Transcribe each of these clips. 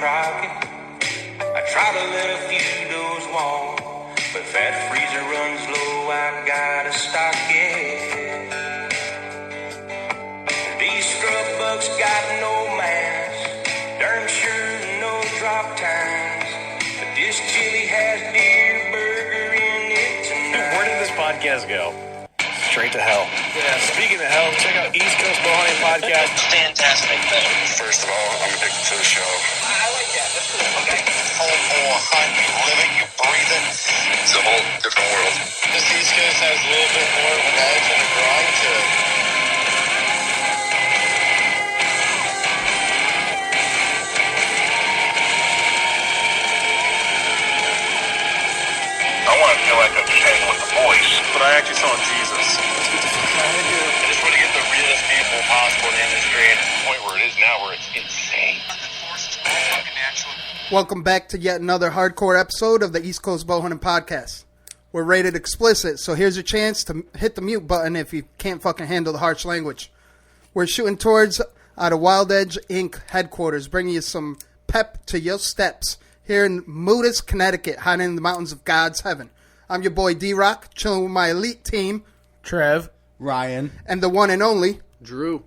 rocking. I try to let a few doors walk, but if that freezer runs low, I gotta stock it. These scrub bucks got no mask, darn sure no drop times, but this chili has deer burger in it tonight. Where did this podcast go? Straight to hell. Yeah, speaking of hell, check out East Coast Bowhunting Podcast. Fantastic. First of all, I'm addicted to the show. I like that. That's cool. Okay. Whole hunt, you live it, you breathe it. It's a whole different world. This East Coast has a little bit more of an edge and a grind to it. I want to feel like I'm hanging with the boys. But I actually saw Jesus. Let's get the fuck out of here. I just want to get the realest people possible in the industry and to the point where it is now where it's insane. Welcome back to yet another hardcore episode of the East Coast Bowhunting Podcast. We're rated explicit, so here's your chance to hit the mute button if you can't fucking handle the harsh language. We're shooting towards out of Wild Edge Inc. headquarters, bringing you some pep to your steps here in Moodus, Connecticut, hiding in the mountains of God's heaven. I'm your boy D-Rock, chilling with my elite team, Trev, Ryan, and the one and only Drew.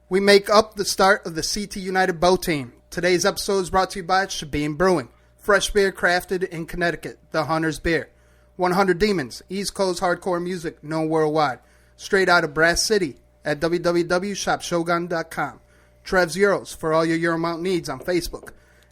We make up the start of the CT United Bow Team. Today's episode is brought to you by Shabine Brewing. Fresh beer crafted in Connecticut, the Hunter's Beer. 100 Demons, East Coast hardcore music known worldwide. Straight out of Brass City at www.shopshogun.com. Trev's Euros for all your Euromount needs on Facebook.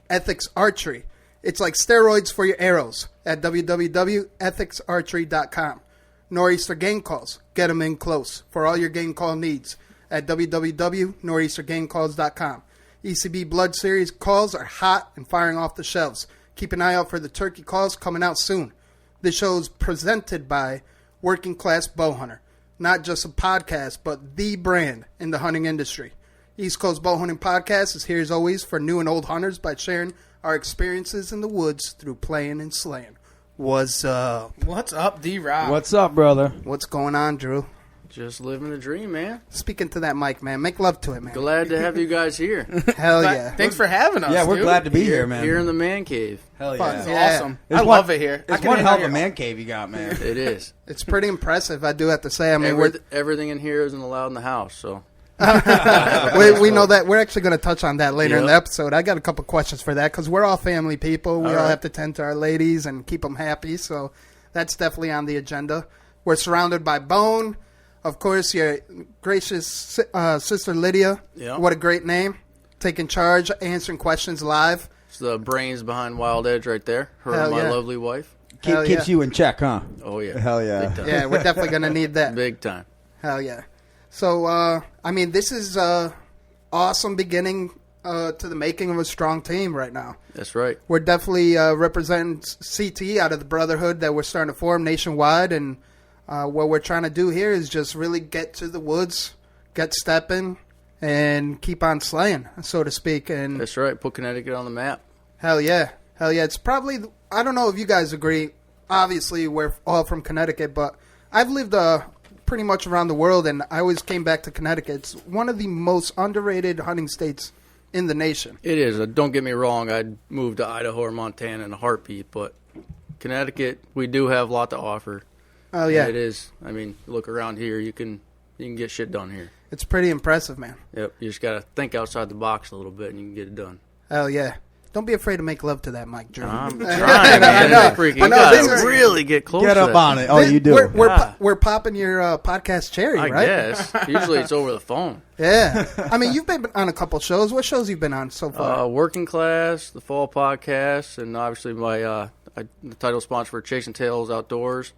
Ethics Archery. It's like steroids for your arrows at www.ethicsarchery.com. Nor'easter Game Calls. Get them in close for all your game call needs at www.nor'eastergamecalls.com. ECB Blood Series calls are hot and firing off the shelves. Keep an eye out for the turkey calls coming out soon. This show is presented by Working Class Bowhunter. Not just a podcast, but the brand in the hunting industry. East Coast Bowhunting Podcast is here as always for new and old hunters by sharing our experiences in the woods through playing and slaying. What's up? What's up, D-Rock? what's up, brother? What's going on, Drew? Just living the dream, man. Speaking to that mic, man. Make love to it, man. Glad to have you guys here. Hell yeah. Thanks for having us, Yeah, we're dude. glad to be here, man. Here in the man cave. Hell Fuck yeah. It's yeah. awesome. It's I love it here. It's one hell of a man cave you got, man. It is. It's pretty impressive, I do have to say. I mean, Everything in here isn't allowed in the house, so. we know that. We're actually going to touch on that later in the Yep. episode. I got a couple questions for that because we're all family people. We all right. have to tend to our ladies and keep them happy. So that's definitely on the agenda. We're surrounded by Bone. Of course, your gracious sister Lydia. Yeah. What a great name. Taking charge, answering questions live. It's the brains behind Wild Edge right there. Her Hell and my yeah. lovely wife. Hell Keeps yeah. you in check, huh? Oh, yeah. Hell yeah. Big time. Yeah, we're definitely going to need that. Big time. Hell yeah. So, I mean, this is awesome beginning to the making of a strong team right now. That's right. We're definitely representing CT out of the brotherhood that we're starting to form nationwide, and what we're trying to do here is just really get to the woods, get stepping, and keep on slaying, so to speak. And That's right. Put Connecticut on the map. hell yeah. It's probably, I don't know if you guys agree, obviously we're all from Connecticut, but I've lived pretty much around the world, and I always came back to Connecticut. It's one of the most underrated hunting states in the nation. It is. Don't get me wrong. I'd move to Idaho or Montana in a heartbeat, but Connecticut, we do have a lot to offer. Oh yeah, And it is. I mean, look around here. You can get shit done here. it's pretty impressive, man. Yep. You just got to think outside the box a little bit, and you can get it done. Hell yeah. Don't be afraid to make love to that mic, Drew. I'm trying, man. know. Freaking I know, gotta this is- really get close Get to up that. on it. Oh, you do. We're popping your podcast cherry, I right? guess. Usually it's over the phone. Yeah. I mean, you've been on a couple shows. What shows you been on so far? Working Class, the Fall Podcast, and obviously my the title sponsor for Chasing Tails Outdoors,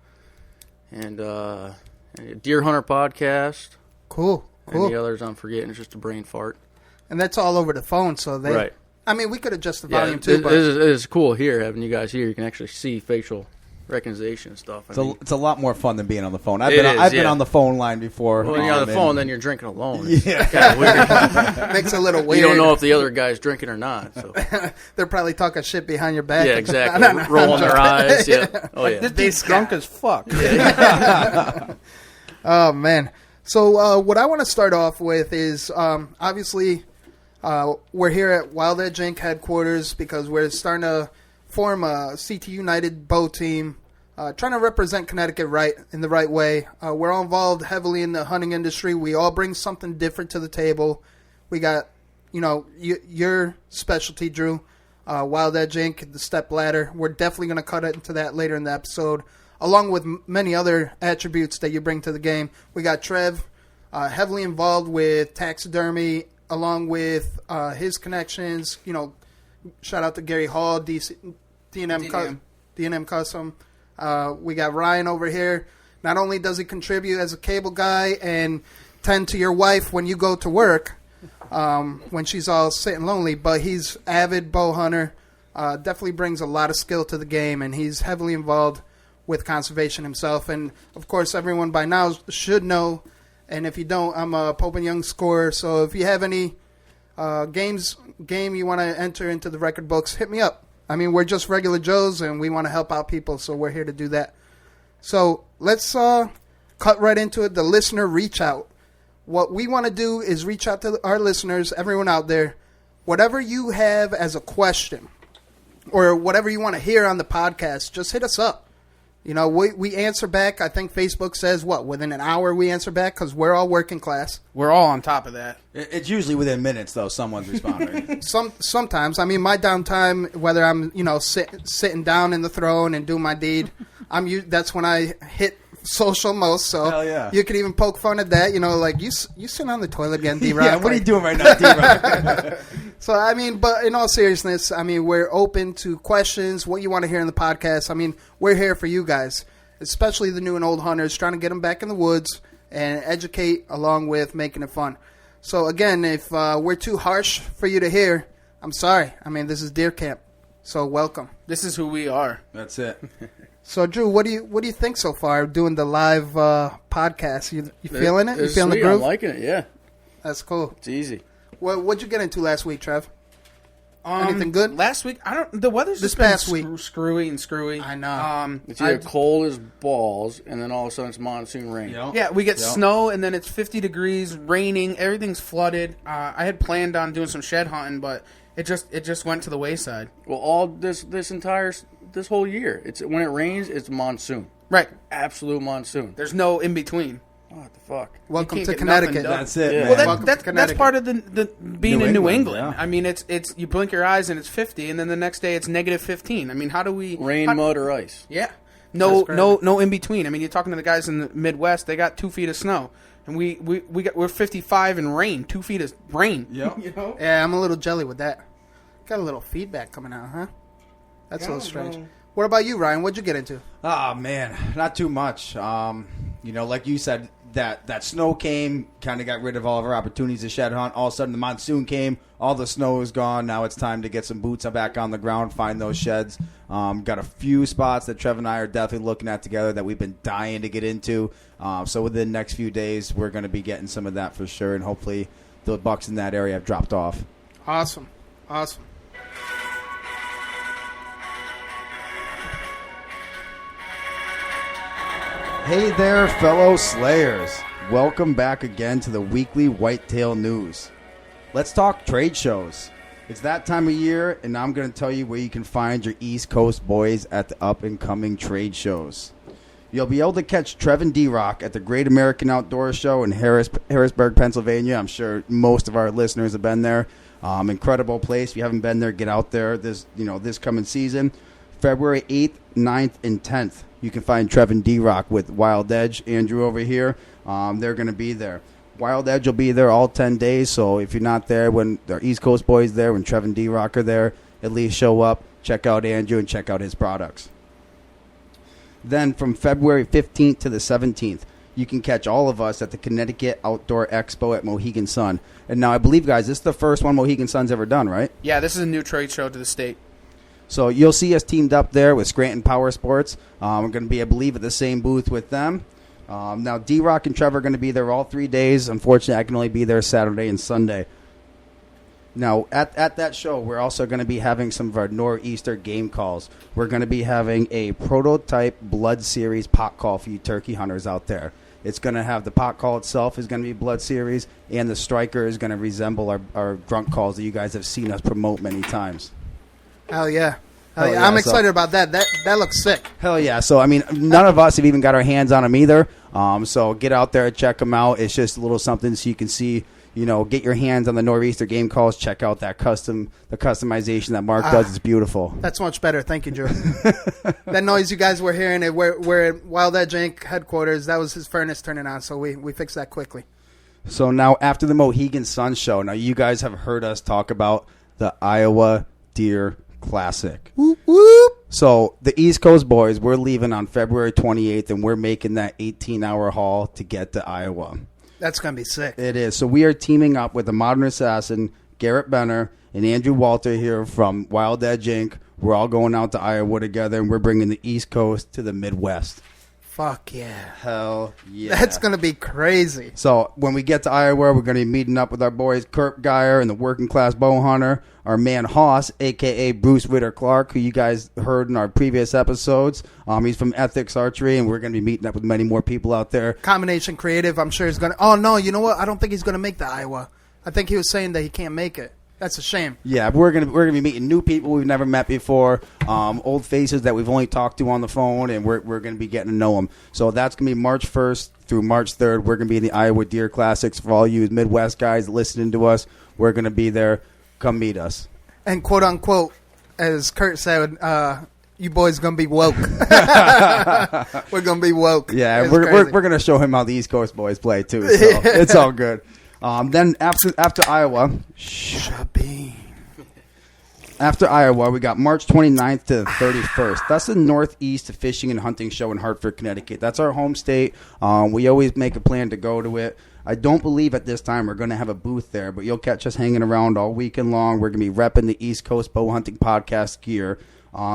and Deer Hunter Podcast. Cool. And the others I'm forgetting. It's just a brain fart. And that's all over the phone, so they. Right. I mean, we could adjust the Yeah, volume too, but it is cool here having you guys here. You can actually see facial recognition and stuff. It's a lot more fun than being on the phone. I've It been is, on the phone line before. when you're on the phone, then you're drinking alone. It's kind of weird. makes it a little weird. You don't know if the other guy's drinking or not. So. They're probably talking shit behind your back. Yeah, exactly. Rolling their eyes. Yeah. Oh, yeah. Like, This drunk as fuck. Oh, man. So what I want to start off with is, obviously, We're here at Wild Edge Inc. headquarters because we're starting to form a CT United bow team, trying to represent Connecticut in the right way. We're all involved heavily in the hunting industry. We all bring something different to the table. We got, your specialty, Drew, Wild Edge Inc., the step ladder. We're definitely going to cut into that later in the episode, along with many other attributes that you bring to the game. We got Trev, heavily involved with taxidermy, along with his connections. Shout out to Gary Hall, D&M Custom. We got Ryan over here. Not only does he contribute as a cable guy and tend to your wife when you go to work, when she's all sitting lonely, but he's avid bow hunter. Definitely brings a lot of skill to the game, and he's heavily involved with conservation himself. And, of course, everyone by now should know, and if you don't, I'm a Pope and Young scorer, so if you have any game you want to enter into the record books, hit me up. I mean, we're just regular Joes, and we want to help out people, so we're here to do that. So let's cut right into it, the listener reach out. What we want to do is reach out to our listeners, everyone out there. Whatever you have as a question or whatever you want to hear on the podcast, just hit us up. We answer back. I think Facebook says, within an hour we answer back because we're all working class. We're all on top of that. It's usually within minutes, though, someone's responding. Sometimes. I mean, my downtime, whether I'm, sitting down in the throne and do my deed, that's when I hit social most. So hell yeah. You could even poke fun at that. You sitting on the toilet again, D-Rock. Yeah, what are you doing right now, D-Rock? So, I mean, but in all seriousness, I mean, we're open to questions, what you want to hear in the podcast. I mean, we're here for you guys, especially the new and old hunters, trying to get them back in the woods and educate along with making it fun. So, again, if we're too harsh for you to hear, I'm sorry. I mean, this is Deer Camp, so welcome. This is who we are. That's it. So, Drew, what do you think so far doing the live podcast? You feeling it? You feeling the groove? I'm liking it, yeah. That's cool. It's easy. What'd you get into last week, Trev? Anything good? Last week, the weather's This just been past week. screwy. I know. It's either cold as balls, and then all of a sudden it's monsoon rain. Yep. Yeah, we get snow, and then it's 50 degrees, raining, everything's flooded. I had planned on doing some shed hunting, but it just went to the wayside. Well, all this whole year, when it rains, it's monsoon. Right. Absolute monsoon. There's no in between. What the fuck? Welcome can't to get nothing Connecticut. done. That's it, Yeah. man. Well, Welcome to that's Connecticut. part of the being New in New England, England. yeah. I mean, it's you blink your eyes and it's 50, and then the next day it's negative 15. I mean, how do we Rain, mud, or ice. Yeah, no That's no in between. I mean, you're talking to the guys in the Midwest; they got 2 feet of snow, and we're 55 in rain, 2 feet of rain. Yep. You know? Yeah, I'm a little jelly with that. Got a little feedback coming out, huh? That's a little strange. What about you, Ryan? What'd you get into? Oh, man, not too much. Like you said, that snow came, kind of got rid of all of our opportunities to shed hunt. All of a sudden, the monsoon came, all the snow is gone. Now it's time to get some boots back on the ground, find those sheds. Got a few spots that Trev and I are definitely looking at together that we've been dying to get into. So within the next few days, we're going to be getting some of that for sure, and hopefully the bucks in that area have dropped off. Awesome. Hey there, fellow Slayers. Welcome back again to the weekly Whitetail News. Let's talk trade shows. It's that time of year, and I'm going to tell you where you can find your East Coast boys at the up-and-coming trade shows. You'll be able to catch Trev and D-Rock at the Great American Outdoor Show in Harrisburg, Pennsylvania. I'm sure most of our listeners have been there. Incredible place. If you haven't been there, get out there this coming season. February 8th, 9th, and 10th. You can find Trev and D-Rock with Wild Edge. Andrew over here. They're going to be there. Wild Edge will be there all 10 days, so if you're not there when the East Coast boys there, when Trev and D-Rock are there, at least show up, check out Andrew, and check out his products. Then from February 15th to the 17th, you can catch all of us at the Connecticut Outdoor Expo at Mohegan Sun. And now I believe, guys, this is the first one Mohegan Sun's ever done, right? Yeah, this is a new trade show to the state. So you'll see us teamed up there with Scranton Power Sports. We're going to be, I believe, at the same booth with them. Now, D-Rock and Trevor are going to be there all 3 days. Unfortunately, I can only be there Saturday and Sunday. Now, at that show, we're also going to be having some of our Nor'easter game calls. We're going to be having a prototype Blood Series pot call for you turkey hunters out there. It's going to have the pot call itself is going to be Blood Series, and the striker is going to resemble our drunk calls that you guys have seen us promote many times. Hell yeah. Hell yeah, I'm so- excited about that. That looks sick. Hell yeah. So, I mean, none of us have even got our hands on them either. So get out there, check them out. It's just a little something so you can see, get your hands on the Nor'easter game calls. Check out the customization that Mark does. It's beautiful. That's much better. Thank you, Drew. That noise you guys were hearing, we're at Wild Edge Inc. headquarters. That was his furnace turning on, so we fixed that quickly. So now after the Mohegan Sun show, now you guys have heard us talk about the Iowa Deer Classic. Whoop, whoop. So the East Coast boys, we're leaving on February 28th, and we're making that 18-hour haul to get to Iowa. That's going to be sick. It is. So we are teaming up with the Modern Assassin, Garrett Benner, and Andrew Walter here from Wild Edge Inc. We're all going out to Iowa together, and we're bringing the East Coast to the Midwest. Fuck yeah. Hell yeah. That's going to be crazy. So when we get to Iowa, we're going to be meeting up with our boys Kurt Geyer and the Working Class Bow Hunter, our man Hoss, a.k.a. Bruce Ritter Clark, who you guys heard in our previous episodes. He's from Ethics Archery, and we're going to be meeting up with many more people out there. Combination Creative, I'm sure is going to... Oh, no, you know what? I don't think he's going to make the Iowa. I think he was saying that he can't make it. That's a shame. Yeah, we're gonna be meeting new people we've never met before, old faces that we've only talked to on the phone, and we're gonna be getting to know them. So that's gonna be March 1st through March 3rd. We're gonna be in the Iowa Deer Classics for all you Midwest guys listening to us. We're gonna be there. Come meet us. And quote unquote, as Kurt said, you boys gonna be woke. We're gonna be woke. Yeah, It's we're crazy. gonna show him how the East Coast boys play too. So it's all good. Then after Iowa, after Iowa, we got March 29th to the 31st. That's the Northeast Fishing and Hunting Show in Hartford, Connecticut. That's our home state. We always make a plan to go to it. I don't believe at this time we're going to have a booth there, but you'll catch us hanging around all weekend long. We're going to be repping the East Coast Bow Hunting Podcast gear.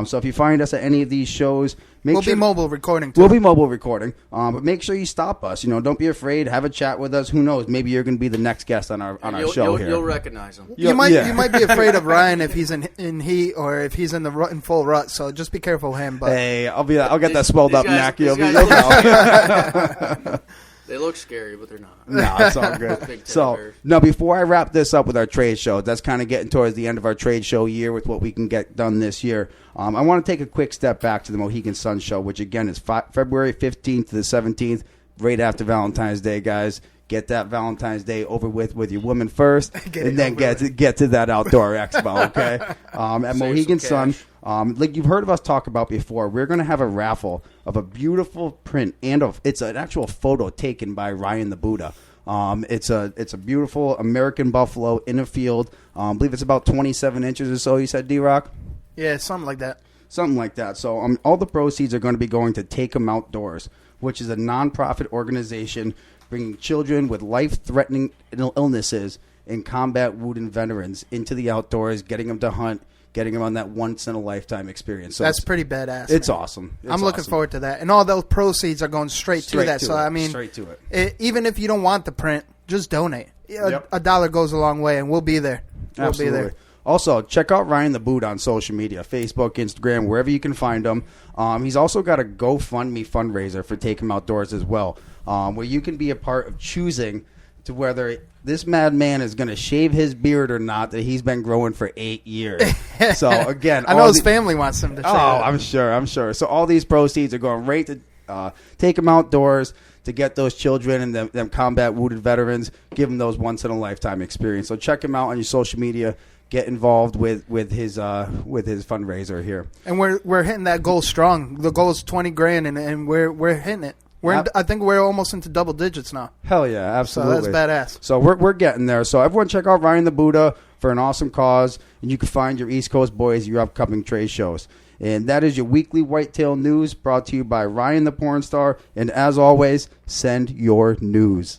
So if you find us at any of these shows, We'll be mobile recording too. We'll be mobile recording, but make sure you stop us. Don't be afraid. Have a chat with us. Who knows? Maybe you're going to be the next guest on our show here. You'll recognize him. You might be afraid of Ryan if he's in heat or if he's in full rut. So just be careful of him. But hey, I'll get that swelled up neck. You'll these know. guys- They look scary, but they're not. No, it's all good. So, now before I wrap this up with our trade show, that's kind of getting towards the end of our trade show year with what we can get done this year. I want to take a quick step back to the Mohegan Sun show, which again is February 15th to the 17th, right after Valentine's Day, guys. Get that Valentine's Day over with your woman first, and then get to that outdoor expo, okay? At Mohegan Sun, like you've heard of us talk about before, we're going to have a raffle of a beautiful print, and it's an actual photo taken by Ryan the Buddha. It's a beautiful American buffalo in a field. I believe it's about 27 inches or so, you said, D-Rock? yeah, something like that. Something like that. So all the proceeds are going to be going to Take 'Em Outdoors, which is a nonprofit organization bringing children with life-threatening illnesses and combat wounded veterans into the outdoors, getting them to hunt, getting them on that once-in-a-lifetime experience. So That's pretty badass. It's man. awesome. I'm looking forward to that. And all those proceeds are going straight to that. to So, it. I mean, Straight to it. Even if you don't want the print, just donate. Yep. A dollar goes a long way, and we'll be there. We'll Absolutely. be there. Also, check out Ryan the Boot on social media, Facebook, Instagram, wherever you can find him. He's also got a GoFundMe fundraiser for Take 'Em Outdoors as well, where you can be a part of choosing to whether this madman is going to shave his beard or not that he's been growing for 8 years. So, again, I know his family wants him to shave it. I'm sure. So all these proceeds are going right to Take 'Em Outdoors to get those children and them combat wounded veterans, give them those once-in-a-lifetime experience. So check him out on your social media. Get involved with his fundraiser here. And we're hitting that goal strong. The goal is $20,000, and we're hitting it. I think we're almost into double digits now. Hell yeah, absolutely. So that's badass. So we're getting there. So everyone check out Ryan the Buddha for an awesome cause, and you can find your East Coast boys, your upcoming trade shows. And that is your weekly Whitetail News brought to you by Ryan the Pornstar. And as always, send your news.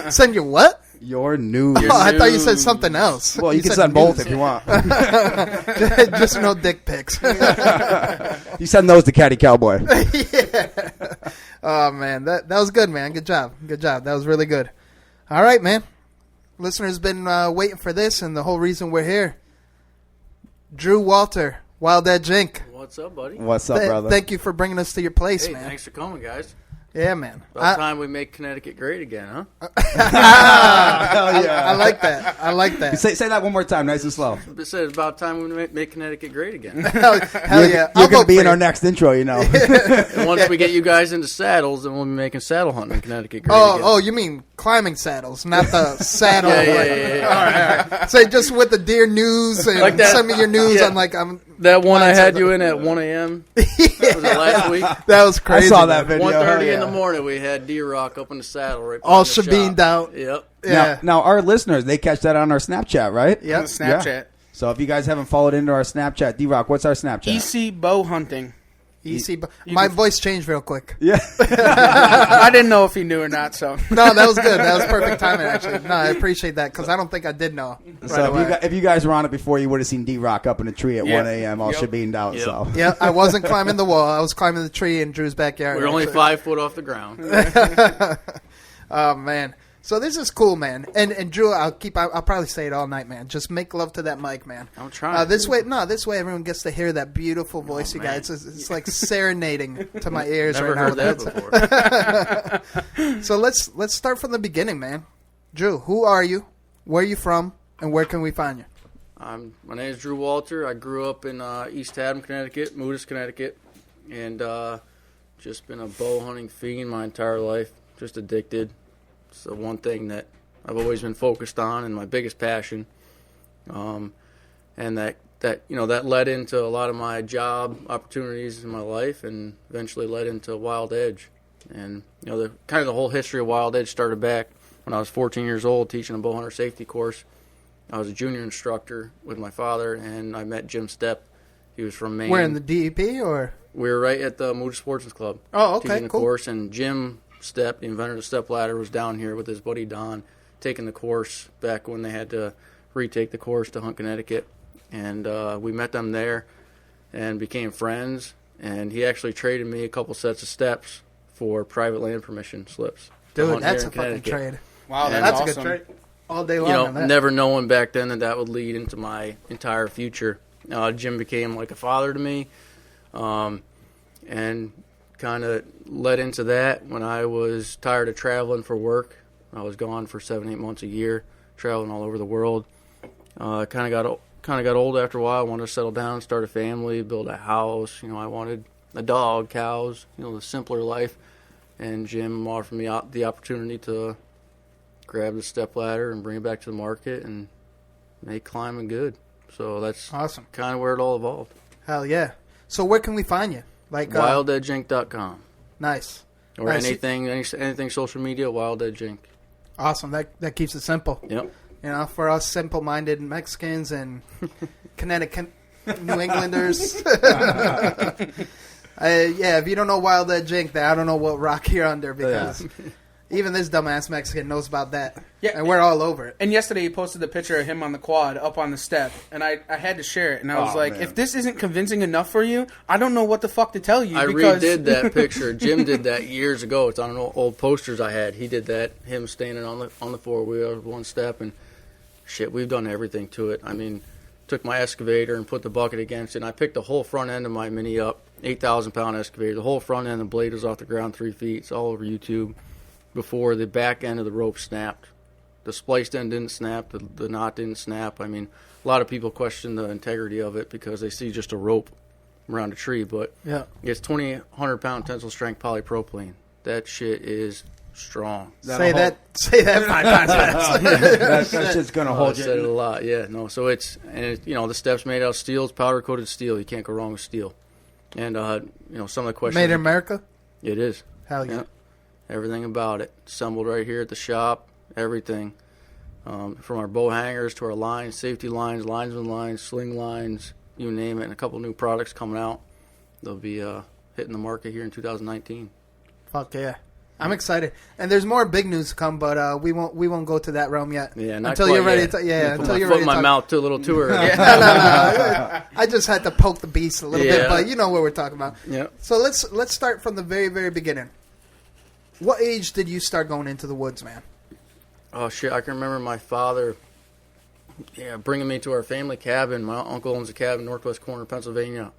Send your what? Your news. Oh, I thought you said something else. Well, you can said send both news. if you want. Just no dick pics. You send those to Caddy Cowboy. Yeah. Oh, man. That was good, man. Good job. That was really good. All right, man. Listeners been waiting for this, and the whole reason we're here. Drew Walter, Wild Edge Inc. What's up, buddy? What's up, brother? Thank you for bringing us to your place, Hey, man. thanks for coming, guys. Yeah, man. About time we make Connecticut great again, huh? Hell yeah. I like that. I like that. Say that one more time, nice and slow. It said it's about time we make Connecticut great again. Hell yeah. You're going to be in our next intro, you know. And once we get you guys into saddles, then we'll be making saddle hunting in Connecticut great again. Oh, you mean climbing saddles, not the saddle. Yeah. All right. Say just with the deer news and Like that. send me your news. Yeah. I'm like, I'm. That one I Mine's had like- you in at 1 a.m. Was it last week? That was crazy. I saw that video. 1:30 in the Yeah. morning, we had D-Rock up in the saddle. Right All behind the shabined shop. out. Yep. Yeah. Now, our listeners, they catch that on our Snapchat, right? Yep. On Snapchat. So if you guys haven't followed into our Snapchat, D-Rock, what's our Snapchat? EC Bowhunting. Easy. My voice changed real quick. Yeah. I didn't know if he knew or not, so. No, that was good. That was perfect timing, actually. No, I appreciate that because I don't think I did know. Right So away. if you guys were on it before, you would have seen D-Rock up in a tree at Yeah. 1 a.m. all shabined out. Yep. So Yeah, I wasn't climbing the wall. I was climbing the tree in Drew's backyard. We were only actually. 5 foot off the ground. Oh man, so this is cool, man. And Drew, I'll probably say it all night, man. Just make love to that mic, man. I'm trying. This way everyone gets to hear that beautiful voice you man. guys. It's like serenading to my ears Never right now. heard that before. So let's start from the beginning, man. Drew, who are you? Where are you from? And where can we find you? My name is Drew Walter. I grew up in East Haddam, Connecticut, Moodus, Connecticut, and just been a bow hunting fiend my entire life. Just addicted. It's the one thing that I've always been focused on and my biggest passion. And that led into a lot of my job opportunities in my life, and eventually led into Wild Edge. And the whole history of Wild Edge started back when I was 14 years old, teaching a bow hunter safety course. I was a junior instructor with my father, and I met Jim Stepp. He was from Maine. Where in the DEP or? We were right at the Moodus Sportsman's Club. Oh, okay, teaching the cool. course, and Jim Stepp, the inventor of the step ladder, was down here with his buddy Don, taking the course back when they had to retake the course to hunt Connecticut. And we met them there and became friends. And he actually traded me a couple sets of steps for private land permission slips. to Dude, hunt that's here a in fucking Connecticut. trade. Wow, And that's That's a awesome. good trade. All day long. on that. Never knowing back then that would lead into my entire future. Jim became like a father to me, and kind of led into that when I was tired of traveling for work. I was gone for 7-8 months a year, traveling all over the world. I kind of got old after a while. I wanted to settle down, start a family, build a house. I wanted a dog, cows, the simpler life. And Jim offered me the opportunity to grab the stepladder and bring it back to the market and make climbing good. So that's Awesome. kind of where it all evolved. Hell yeah. So where can we find you? Like WildEdgeInc.com. Nice. Or Nice. anything social media, Wild Edge Inc. Awesome. That keeps it simple. Yep. For us simple-minded Mexicans and Connecticut New Englanders. If you don't know Wild Edge Inc., then I don't know what rock you're under because even this dumbass Mexican knows about that. Yeah. And we're all over it. And yesterday he posted the picture of him on the quad up on the step, and I had to share it. And I was like, man. if this isn't convincing enough for you, I don't know what the fuck to tell you. I because redid that picture. Jim did that years ago. It's on old posters I had. He did that, him standing on the four-wheel with one step, and shit, we've done everything to it. I mean, took my excavator and put the bucket against it, and I picked the whole front end of my Mini up, 8,000-pound excavator. The whole front end, the blade was off the ground 3 feet. It's all over YouTube. Before the back end of the rope snapped. The spliced end didn't snap. The knot didn't snap. I mean, a lot of people question the integrity of it because they see just a rope around a tree, but Yeah. it's 2,100-pound tensile strength polypropylene. That shit is strong. Say that 5 times fast. that shit's gonna I hold said it a you. lot. Yeah, no. So the step's made out of steel. It's powder coated steel. You can't go wrong with steel. And some of the questions. Made in America? It is. Hell yeah. Everything about it. Assembled right here at the shop. Everything. From our bow hangers to our lines, safety lines, linesman lines, sling lines, you name it. And a couple new products coming out. They'll be hitting the market here in 2019. Fuck yeah. I'm excited. And there's more big news to come, but we won't go to that realm yet. Yeah, not until quite you're ready yet. to Put until my you're foot ready in to my talk. mouth too, a little too early. No. I just had to poke the beast a little bit, Yeah. but you know what we're talking about. Yeah. So let's start from the very, very beginning. What age did you start going into the woods, man? Oh, shit. I can remember my father bringing me to our family cabin. My uncle owns a cabin northwest corner of Pennsylvania.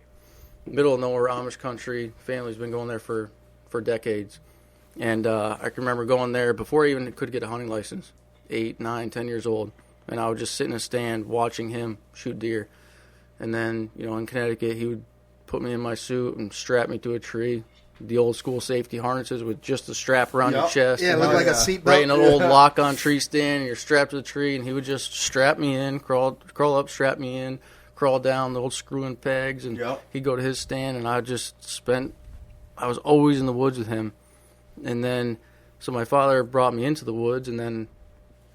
Middle of nowhere, Amish country. Family's been going there for decades. And I can remember going there before I even could get a hunting license, 8, 9, 10 years old. And I would just sit in a stand watching him shoot deer. And then, in Connecticut, he would put me in my suit and strap me to a tree. The old school safety harnesses with just the strap around your chest. Yeah, it looked like a seatbelt. Right in an old lock-on tree stand, and you're strapped to the tree, and he would just strap me in, crawl up, strap me in, crawl down the old screw-in pegs, and he'd go to his stand, and I was always in the woods with him. And then, so my father brought me into the woods, and then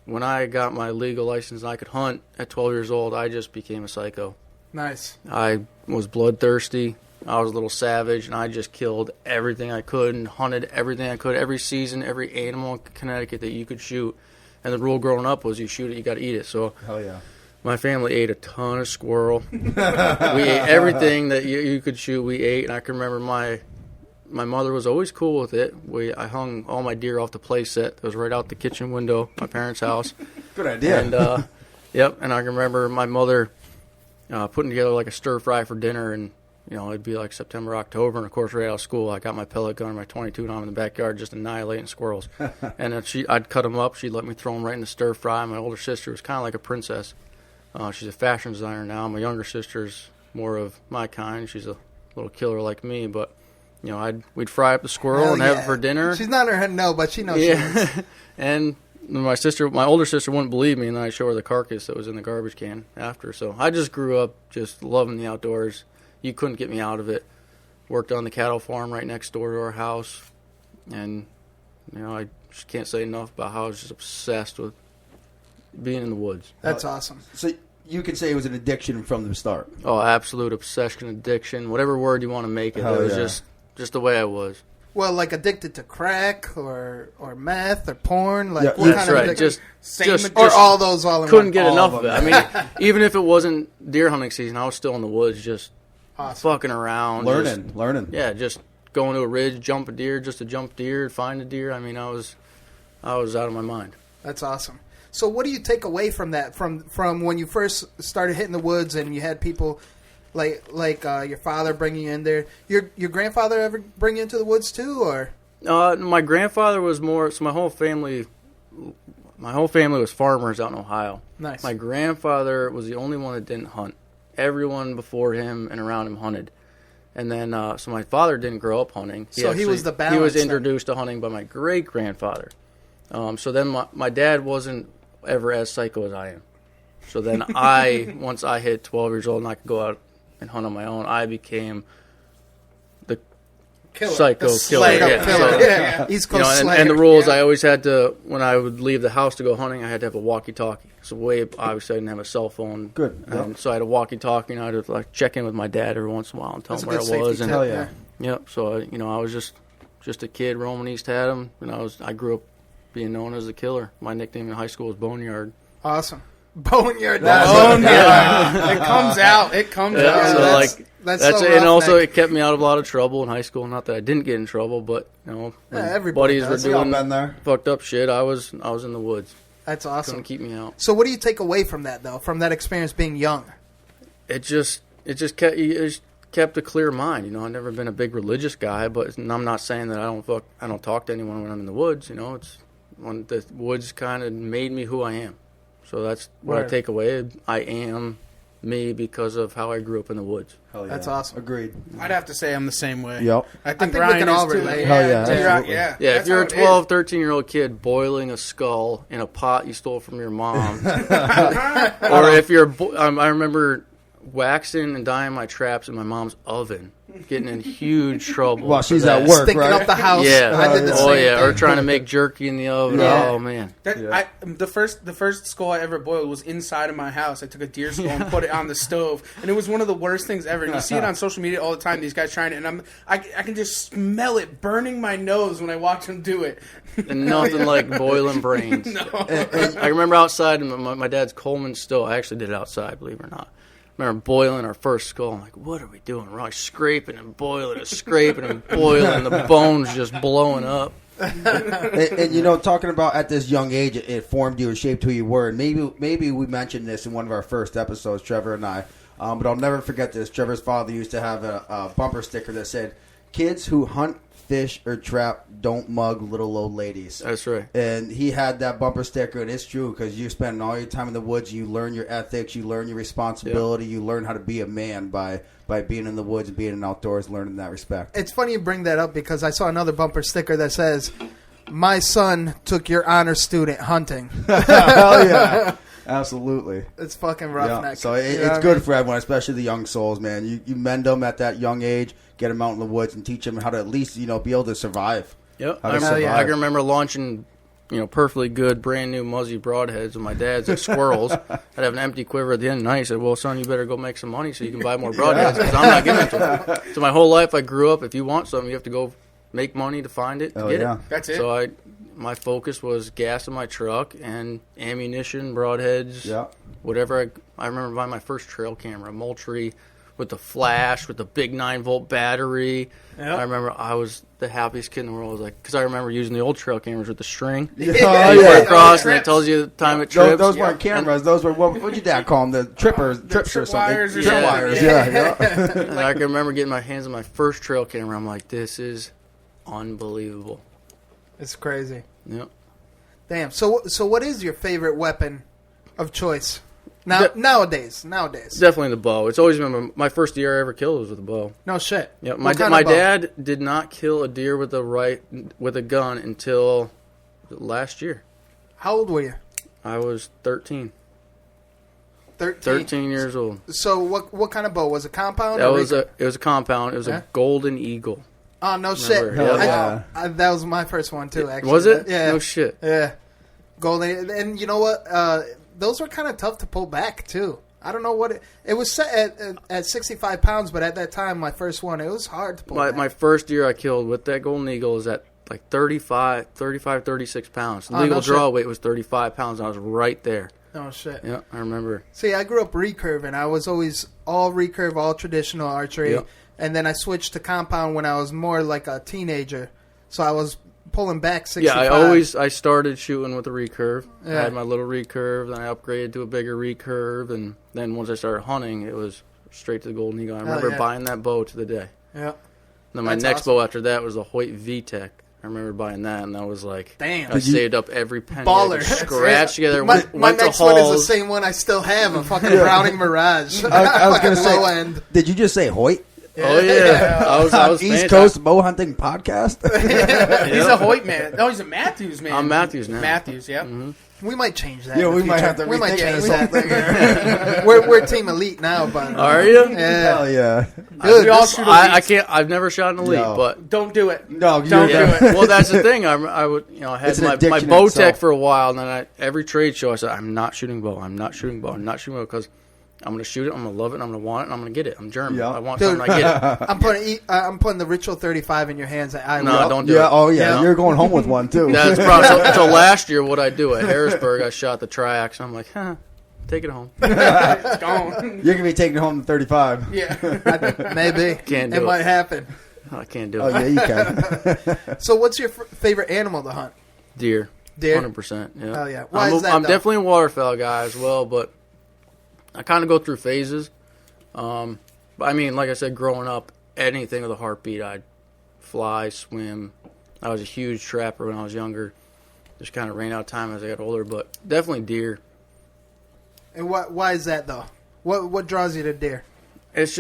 when I got my legal license and I could hunt at 12 years old, I just became a psycho. Nice. I was bloodthirsty. I was a little savage, and I just killed everything I could and hunted everything I could, every season, every animal in Connecticut that you could shoot. And the rule growing up was you shoot it, you got to eat it. So Hell yeah. my family ate a ton of squirrel. We ate everything that you could shoot, we ate. And I can remember my mother was always cool with it. I hung all my deer off the play set that was right out the kitchen window, my parents' house. Good idea. And, and I can remember my mother putting together like a stir fry for dinner, and it'd be like September, October, and of course right out of school I got my pellet gun, my 22, and I'm in the backyard just annihilating squirrels. And then I'd cut them up, she'd let me throw them right in the stir fry. My older sister was kind of like a princess. She's a fashion designer now. My younger sister's more of my kind. She's a little killer like me, but we'd fry up the squirrel and have it for dinner. She's not in her head, no, but she knows she is. And my older sister wouldn't believe me, and then I show her the carcass that was in the garbage can after. So I just grew up just loving the outdoors. You couldn't get me out of it. Worked on the cattle farm right next door to our house, and I just can't say enough about how I was just obsessed with being in the woods. That's awesome. So you could say it was an addiction from the start. Oh, absolute obsession, addiction, whatever word you want to make it. Hell It was just the way I was. Well, like addicted to crack or meth or porn, like Yeah, what that's kind of right. addiction? Just or all those all in couldn't one. get All enough of of it. I mean, even if it wasn't deer hunting season, I was still in the woods, just fucking around, Learning. Yeah, just going to a ridge, jump a deer, just to jump deer, find a deer. I mean, I was out of my mind. That's awesome. So, what do you take away from that? From when you first started hitting the woods and you had people like your father bringing you in there. Your grandfather ever bring you into the woods too, or? My grandfather was more. So my whole family was farmers out in Ohio. Nice. My grandfather was the only one that didn't hunt. Everyone before him and around him hunted. And then, so my father didn't grow up hunting. He was the balance. He was introduced to hunting by my great-grandfather. So then my dad wasn't ever as psycho as I am. So then once I hit 12 years old and I could go out and hunt on my own, I became the Killer. psycho The killer. Slayer killer. So, Yeah. East Coast Slayer. and the rules, Yeah. I always had to, when I would leave the house to go hunting, I had to have a walkie-talkie. So obviously I didn't have a cell phone. Good. So I had a walkie-talkie, and I had to check in with my dad every once in a while and tell That's him a where good I was. safety And tip, yeah. Yep. So I was just a kid roaming East Haddam, and I grew up being known as the killer. My nickname in high school was Boneyard. Awesome. Boneyard. It comes out. It comes Yeah, out. so that's that's so it. And also roughneck. it kept me out of a lot of trouble in high school. Not that I didn't get in trouble, but when everybody buddies were does. We all doing been there. fucked up shit, I was in the woods. That's awesome. Couldn't keep me out. So, what do you take away from that, though? From that experience being young? It just kept a clear mind. I've never been a big religious guy, but I'm not saying that I don't talk to anyone when I'm in the woods. It's when the woods kind of made me who I am. So that's what I Word. take away. I am me because of how I grew up in the woods. Hell yeah. That's awesome. Agreed. I'd have to say I'm the same way. Yep. I think we Ryan can all is too. relate. Hell yeah, T-Rock, absolutely. yeah. Yeah, That's if you're a how it 12, 13-year-old kid boiling a skull in a pot you stole from your mom, or if you're, I remember waxing and dyeing my traps in my mom's oven, getting in huge trouble. Well, she's for that. at work, Stinking right? up the house. Yeah. I did the Oh same yeah, or thing. trying to make jerky in the oven. Yeah. Oh man. The first skull I ever boiled was inside of my house. I took a deer skull and put it on the stove, and it was one of the worst things ever. And you see it on social media all the time. These guys trying it, and I can just smell it burning my nose when I watch them do it. And nothing like boiling brains. I remember outside in my dad's Coleman stove. I actually did it outside, believe it or not. I remember boiling our first skull. I'm like, what are we doing? We're like scraping and boiling and scraping and boiling. The bones just blowing up. and talking about at this young age, it formed you and shaped who you were. And maybe we mentioned this in one of our first episodes, Trevor and I. But I'll never forget this. Trevor's father used to have a bumper sticker that said, kids who hunt, fish, or trap don't mug little old ladies. That's right. And he had that bumper sticker, and it's true because you're spending all your time in the woods. You learn your ethics, you learn your responsibility, you learn how to be a man by being in the woods and being in outdoors, learning that respect. It's funny you bring that up because I saw another bumper sticker that says, "My son took your honor student hunting." Hell yeah. Absolutely. It's fucking roughneck. Yeah. So it's good for everyone, especially the young souls, man. You mend them at that young age, get them out in the woods, and teach them how to at least, be able to survive. Yep. How to survive. I can remember launching, perfectly good, brand new muzzy broadheads with my dad's at squirrels. I'd have an empty quiver at the end of the night. He said, "Well, son, you better go make some money so you can buy more broadheads because I'm not giving it to them." So my whole life I grew up, if you want something, you have to go make money to find it, to get it. That's it. So my focus was gas in my truck and ammunition, broadheads, whatever. I remember buying my first trail camera, a Moultrie, with the flash, with the big 9-volt battery. Yep. I remember I was the happiest kid in the world. Because I remember using the old trail cameras with the string. You put it across, and it tells you the time it trips. Those weren't cameras. Those were, what'd your dad call them? The trips or something. Wires or trip wires, yeah. And I can remember getting my hands on my first trail camera. I'm like, this is unbelievable. It's crazy. Yep. Damn. So what is your favorite weapon of choice? Nowadays. Definitely the bow. It's always been my first deer I ever killed was with a bow. No shit. Yeah, my dad did not kill a deer with a gun until last year. How old were you? I was 13. 13 years old. So what kind of bow was it? Compound? It was a compound. It was a golden eagle. Oh no shit! Yeah. That was my first one too. Actually, was it? Yeah. No shit. Yeah, golden. And you know what? Those were kind of tough to pull back too. I don't know what it was set at 65 pounds, but at that time, my first one, it was hard to pull back. My first deer I killed with that golden eagle is at like 35, 36 pounds. The legal draw weight was 35 pounds. And I was right there. Oh shit! Yeah, I remember. See, I grew up recurving. I was always all recurve, all traditional archery. Yep. And then I switched to compound when I was more like a teenager. So I was pulling back 65. Yeah, I started shooting with a recurve. Yeah. I had my little recurve, then I upgraded to a bigger recurve, and then once I started hunting, it was straight to the golden eagle. I remember buying that bow to the day. Yeah. Then my next bow after that was the Hoyt VTech. I remember buying that, and I was like, damn. I saved up every penny. Baller. Scratch together. My next one is the same one I still have, a fucking Browning Mirage. I was going to say, low end. Did you just say Hoyt? Oh yeah, I was East Coast Bow Hunting Podcast. He's a Hoyt man. No, he's a Matthews man. I'm Matthews now. Matthews, yeah. Mm-hmm. We might change that. Yeah, we might have to. We might change that. We're Team Elite now, but are you? Yeah. Hell yeah. Good. We all shoot I can't. I've never shot an elite, but don't do it. No, don't do it. Well, that's the thing. I would, I had my bow tech for a while, and then every trade show I said, I'm not shooting bow. I'm not shooting bow. I'm not shooting bow because I'm going to shoot it, I'm going to love it, and I'm going to want it, and I'm going to get it. I'm German. Yep. I want something, I get it. I'm putting the Ritual 35 in your hands. Don't do it. Oh, yeah. No. You're going home with one, too. That's probably, so last year, what I do at Harrisburg, I shot the Triax, and I'm like, take it home. It's gone. You're going to be taking home the 35. Yeah. Maybe. Can't do it. It might happen. I can't do it. Oh, yeah, you can. So what's your favorite animal to hunt? Deer. 100%. Yeah. Oh, yeah. Why is that, I'm definitely a waterfowl guy as well, but I kind of go through phases. But I mean, like I said, growing up, anything with a heartbeat, I'd fly, swim. I was a huge trapper when I was younger. Just kind of ran out of time as I got older, but definitely deer. And why is that though? What draws you to deer? It's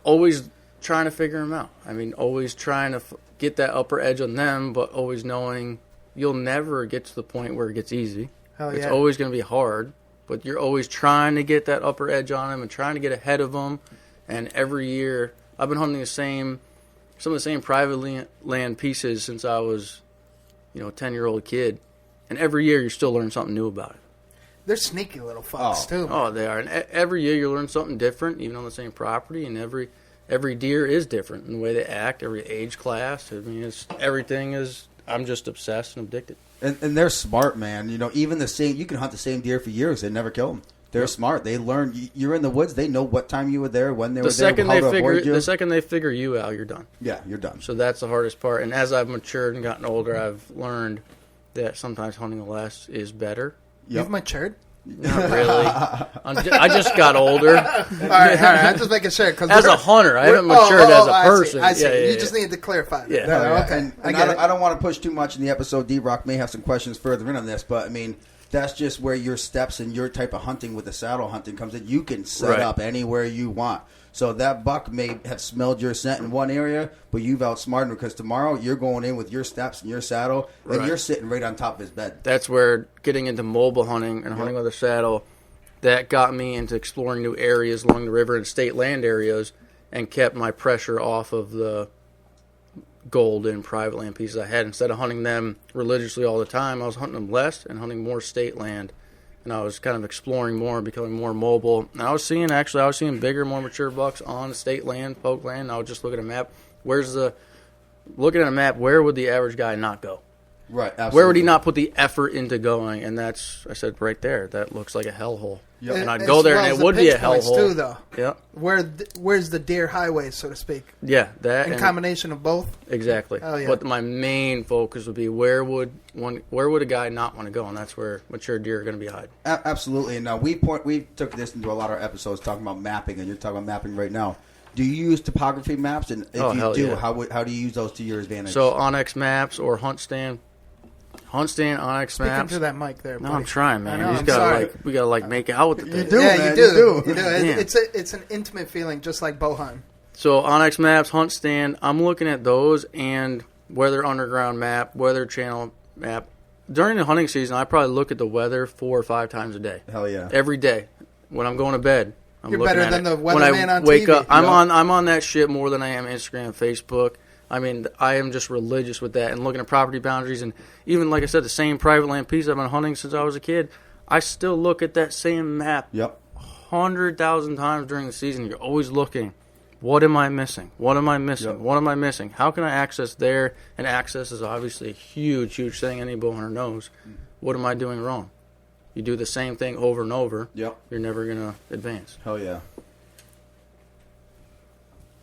always trying to figure them out. I mean, always trying to get that upper edge on them, but always knowing you'll never get to the point where it gets easy. It's always going to be hard, but you're always trying to get that upper edge on them and trying to get ahead of them. And every year, I've been hunting some of the same private land pieces since I was, a 10-year-old kid. And every year, you still learn something new about it. They're sneaky little fucks too. Oh, they are. And every year, you learn something different, even on the same property. And every deer is different in the way they act. Every age class. I mean, everything is. I'm just obsessed and addicted. And they're smart, man. Even the same, you can hunt the same deer for years and never kill them. They're smart. They learn. You're in the woods. They know what time you were there, when they were there, how to avoid you. The second they figure you out, you're done. Yeah, you're done. So that's the hardest part. And as I've matured and gotten older, I've learned that sometimes hunting less is better. You've matured? Not really. I just got older. All right. I'm just making sure. Cause as a hunter, I haven't matured as a person. I see. Yeah, you just needed to clarify. Yeah. Okay. And I don't want to push too much in the episode. D-Rock may have some questions further in on this, but I mean, that's just where your steps and your type of hunting with the saddle hunting comes in. You can set up anywhere you want. So that buck may have smelled your scent in one area, but you've outsmarted him because tomorrow you're going in with your steps and your saddle, and you're sitting right on top of his bed. That's where getting into mobile hunting and hunting with a saddle, that got me into exploring new areas along the river and state land areas and kept my pressure off of the gold and private land pieces I had. Instead of hunting them religiously all the time, I was hunting them less and hunting more state land. And I was kind of exploring more, becoming more mobile. And I was seeing bigger, more mature bucks on state land, poke land. And I would just look at a map. Looking at a map, where would the average guy not go? Right, absolutely. Where would he not put the effort into going? And I said, right there, that looks like a hellhole. Yep. And I'd go there, and it would be a hellhole. Too, though. Yeah. Where's the deer highway, so to speak? Yeah, that in combination of both. Exactly. Oh, yeah. But my main focus would be where would a guy not want to go, and that's where mature deer are going to be hiding. Absolutely. And we took this into a lot of our episodes talking about mapping, and you're talking about mapping right now. Do you use topography maps? And if you do, how do you use those to your advantage? So Onyx maps or Hunt Stand, Onyx maps. Speaking to that mic there, buddy. No, I'm trying, man. I know, We gotta make out with the thing. You do, man. You do. Yeah. It's an intimate feeling, just like bow hunting. So Onyx maps, Hunt Stand, I'm looking at those and Weather Underground map, Weather Channel map. During the hunting season, I probably look at the weather 4 or 5 times a day. Hell yeah. Every day. When I'm going to bed, I'm You're looking better at than it. the When weatherman I on wake TV. up, I'm on that shit more than I am Instagram, Facebook. I mean, I am just religious with that and looking at property boundaries. And even, like I said, the same private land piece I've been hunting since I was a kid, I still look at that same map 100,000 times during the season. You're always looking, what am I missing? What am I missing? Yep. What am I missing? How can I access there? And access is obviously a huge, huge thing any bow hunter knows. What am I doing wrong? You do the same thing over and over, you're never going to advance. Hell yeah.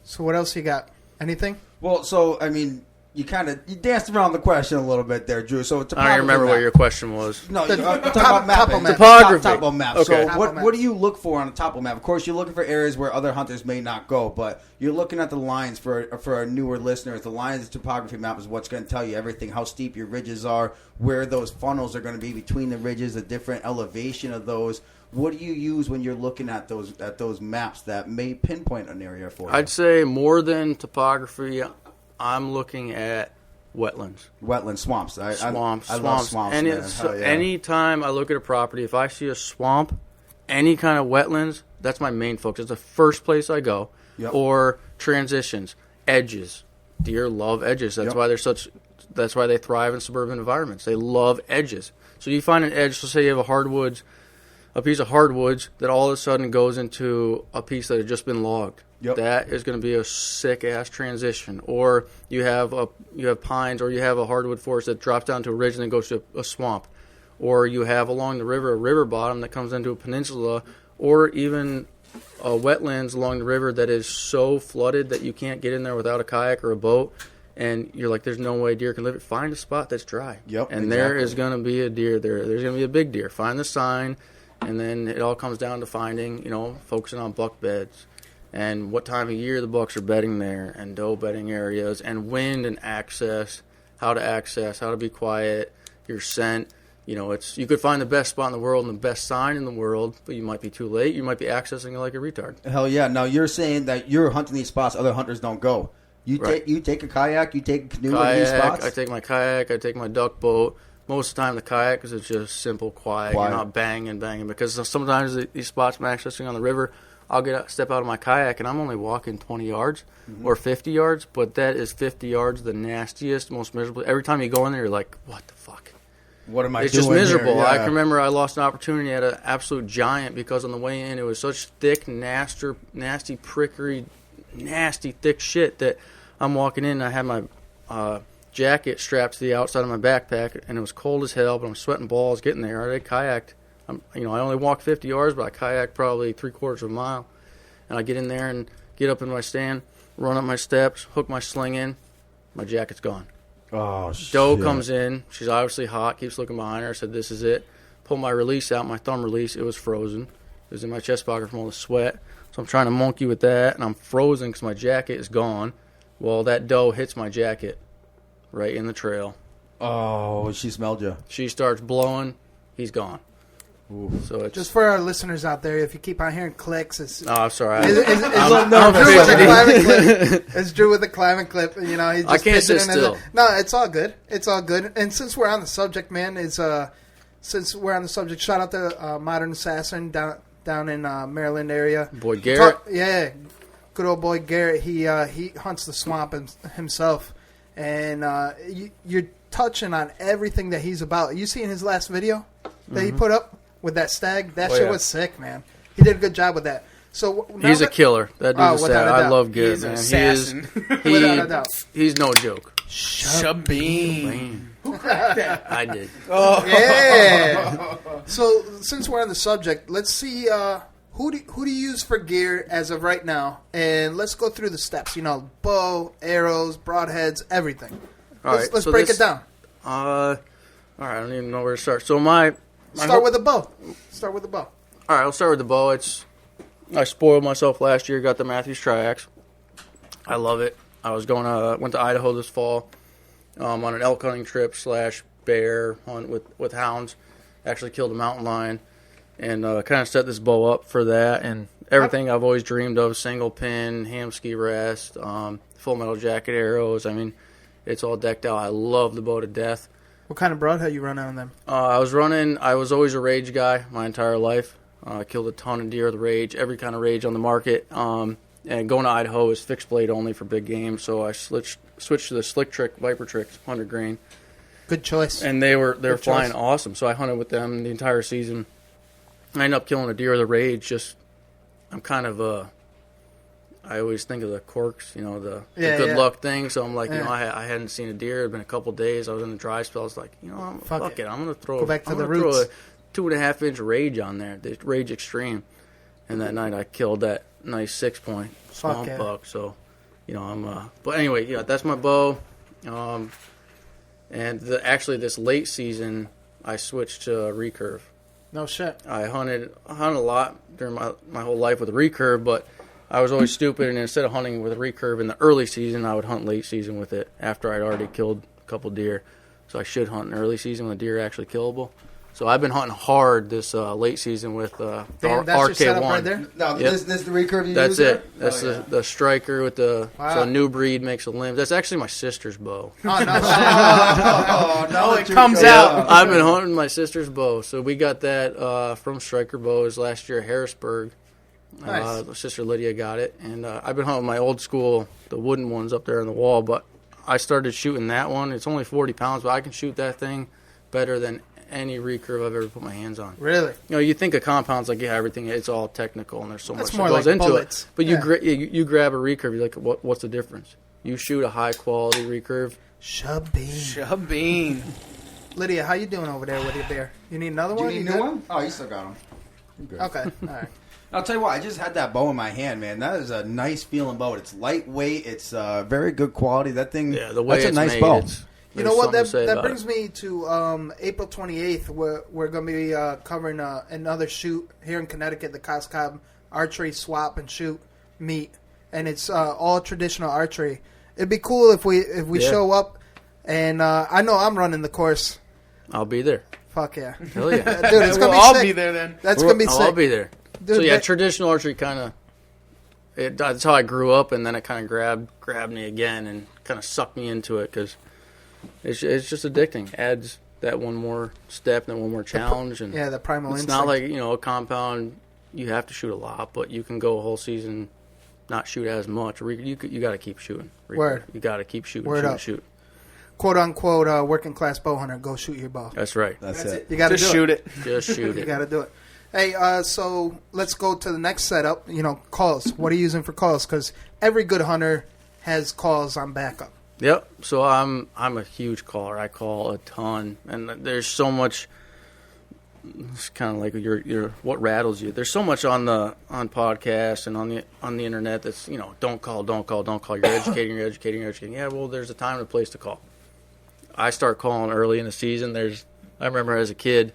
So what else you got? Anything? Well, so, I mean, you danced around the question a little bit there, Drew. So I don't remember what your question was. No, talking about mapping. Topography. Topo map. Okay. So what do you look for on a topo map? Of course, you're looking for areas where other hunters may not go, but you're looking at the lines for our newer listeners. The lines of topography map is what's going to tell you everything, how steep your ridges are, where those funnels are going to be between the ridges, the different elevation of those. What do you use when you're looking at those maps that may pinpoint an area for you? I'd say more than topography, I'm looking at wetlands. Wetlands, swamps. I love swamps. Anytime I look at a property, if I see a swamp, any kind of wetlands, that's my main focus. It's the first place I go. Yep. Or transitions, edges. Deer love edges. That's why that's why they thrive in suburban environments. They love edges. So you find an edge, so say you have a piece of hardwoods that all of a sudden goes into a piece that had just been logged. Yep. That is going to be a sick ass transition. Or you have pines, or you have a hardwood forest that drops down to a ridge and then goes to a swamp. Or you have along the river a river bottom that comes into a peninsula, or even wetlands along the river that is so flooded that you can't get in there without a kayak or a boat. And you're like, there's no way deer can live it. Find a spot that's dry. Yep, and there is going to be a deer there. There's going to be a big deer. Find the sign. And then it all comes down to focusing on buck beds and what time of year the bucks are bedding there and doe bedding areas and wind and how to be quiet, your scent. You could find the best spot in the world and the best sign in the world, but you might be too late. You might be accessing it like a retard. Hell yeah. Now you're saying that you're hunting these spots other hunters don't go. You take a kayak, you take a canoe to these spots? I take my kayak, I take my duck boat. Most of the time, the kayak, because it's just simple, quiet. You're not banging. Because sometimes these spots I'm accessing on the river, I'll step out of my kayak, and I'm only walking 20 yards or 50 yards, but that is 50 yards, the nastiest, most miserable. Every time you go in there, you're like, what the fuck? What am I doing? It's just miserable. Here? Yeah. I can remember I lost an opportunity at an absolute giant because on the way in, it was such thick, nasty, prickery, nasty, thick shit that I'm walking in, and I had my jacket strapped to the outside of my backpack, and it was cold as hell, but I'm sweating balls getting there. I kayaked. I only walked 50 yards, but I kayaked probably 3/4 of a mile. And I get in there and get up in my stand, run up my steps, hook my sling in. My jacket's gone. Oh, shit. Doe comes in. She's obviously hot, keeps looking behind her. I said, this is it. pull my release out, my thumb release, it was frozen. It was in my chest pocket from all the sweat. So I'm trying to monkey with that, and I'm frozen because my jacket is gone. Well, that doe hits my jacket right in the trail. Oh, she smelled you. She starts blowing. He's gone. Ooh. So it's just for our listeners out there, if you keep on hearing clicks, it's I'm sorry. It's Drew with the climbing clip. You know, he's just I can't sit still. No, it's all good. It's all good. And since we're on the subject, man, shout out to Modern Assassin down in Maryland area. Boy Garrett. Yeah, good old boy Garrett. He hunts the swamp himself, and you're touching on everything that he's about. You seen his last video that he put up with that stag? That shit was sick, man. He did a good job with that. So he's a killer. That dude's a sad. I love Garrett, man. Without a doubt. He's no joke. Shabeen. Who cracked that? I did. Oh yeah. So since we're on the subject, let's see who do you use for gear as of right now, and let's go through the steps. You know, bow, arrows, broadheads, everything. Let's break it down. All right, I don't even know where to start. So start with the bow. Start with the bow. All right, I'll start with the bow. I spoiled myself last year. Got the Matthews Triax. I love it. I was went to Idaho this fall on an elk hunting trip / bear hunt with hounds. Actually killed a mountain lion, and kind of set this bow up for that and everything I've always dreamed of: single pin, ham ski rest, full metal jacket arrows. I mean, it's all decked out. I love the bow to death. What kind of broadhead you run on them? I was always a rage guy my entire life. I killed a ton of deer with rage, every kind of rage on the market. And going to Idaho is fixed blade only for big game, so I switched to the Slick Trick Viper Tricks 100 grain. Good choice. And they were flying awesome. So I hunted with them the entire season. I ended up killing a deer with a rage. I'm kind of I always think of the quirks, you know, the good luck thing. So I'm like, you know, I hadn't seen a deer. It had been a couple days. I was in a dry spell. I was like, you know, fuck it. I'm going to throw a 2.5 inch rage on there, the Rage Extreme. And that night I killed that nice 6-point swamp buck. So, you know, but anyway, yeah, that's my bow. And actually this late season I switched to recurve. No shit. I hunted a lot during my whole life with a recurve, but I was always stupid, and instead of hunting with a recurve in the early season, I would hunt late season with it after I'd already killed a couple deer. So I should hunt in early season when the deer are actually killable. So I've been hunting hard this late season with the RK1. Right there? No, this is the recurve you That's use it. There? That's the striker with the so a new breed makes a limb. That's actually my sister's bow. Oh, no. No, it comes out. I've been hunting my sister's bow. So we got that from Striker Bows last year at Harrisburg. Nice. Sister Lydia got it. And I've been hunting my old school, the wooden ones up there on the wall. But I started shooting that one. It's only 40 pounds, but I can shoot that thing better than any recurve I've ever put my hands on. Really? You know, you think of compounds like, yeah, everything, it's all technical and there's so much that more goes like into bullets. it. But you grab a recurve, you're like, what's the difference? You shoot a high quality recurve. Shabeen. Lydia, how you doing over there with your bear? You need another one? Do you need a new one? Oh, you still got them. Okay, all right. I'll tell you what, I just had that bow in my hand, man. That is a nice feeling bow. It's lightweight. It's very good quality. That thing, the way that's it's a nice made, bow. You know what? That brings me to April 28th. We're going to be covering another shoot here in Connecticut, the Coscob Archery Swap and Shoot Meet, and it's all traditional archery. It'd be cool if we show up, and I know I'm running the course. I'll be there. Fuck yeah, hell yeah, dude! It's gonna be I'll sick. be there then. That's gonna be sick. I'll be there. Dude, so yeah, traditional archery that's how I grew up, and then it kind of grabbed me again and kind of sucked me into it because it's just addicting. Adds that one more step and one more challenge, and the primal it's instinct. not like, you know, a compound. You have to shoot a lot, but you can go a whole season not shoot as much. You got to keep shooting. Word. You got to keep shooting. Word up. Shoot. Quote unquote working class bow hunter. Go shoot your bow. That's right. That's it. You got to shoot it. Just shoot You it. got to do it. Hey, so let's go to the next setup. You know, calls. What are you using for calls? Because every good hunter has calls on backup. Yep. So I'm a huge caller. I call a ton, and there's so much. It's kind of like your what rattles you. There's so much on podcasts and on the internet that's, you know, don't call. You're educating. Yeah, well, there's a time and a place to call. I start calling early in the season. I remember as a kid,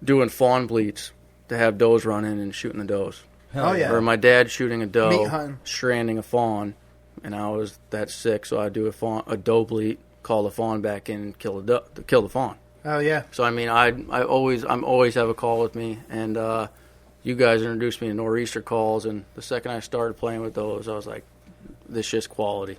doing fawn bleats to have does run in and shooting the does. Oh, yeah. Or my dad shooting a Meat doe, hunting. stranding a fawn, and I was that sick, so I do a doe bleat, call the fawn back in, and kill the fawn. Oh, yeah. So I mean, I'm always have a call with me, and you guys introduced me to nor'easter calls, and the second I started playing with those, I was like, this shit's quality.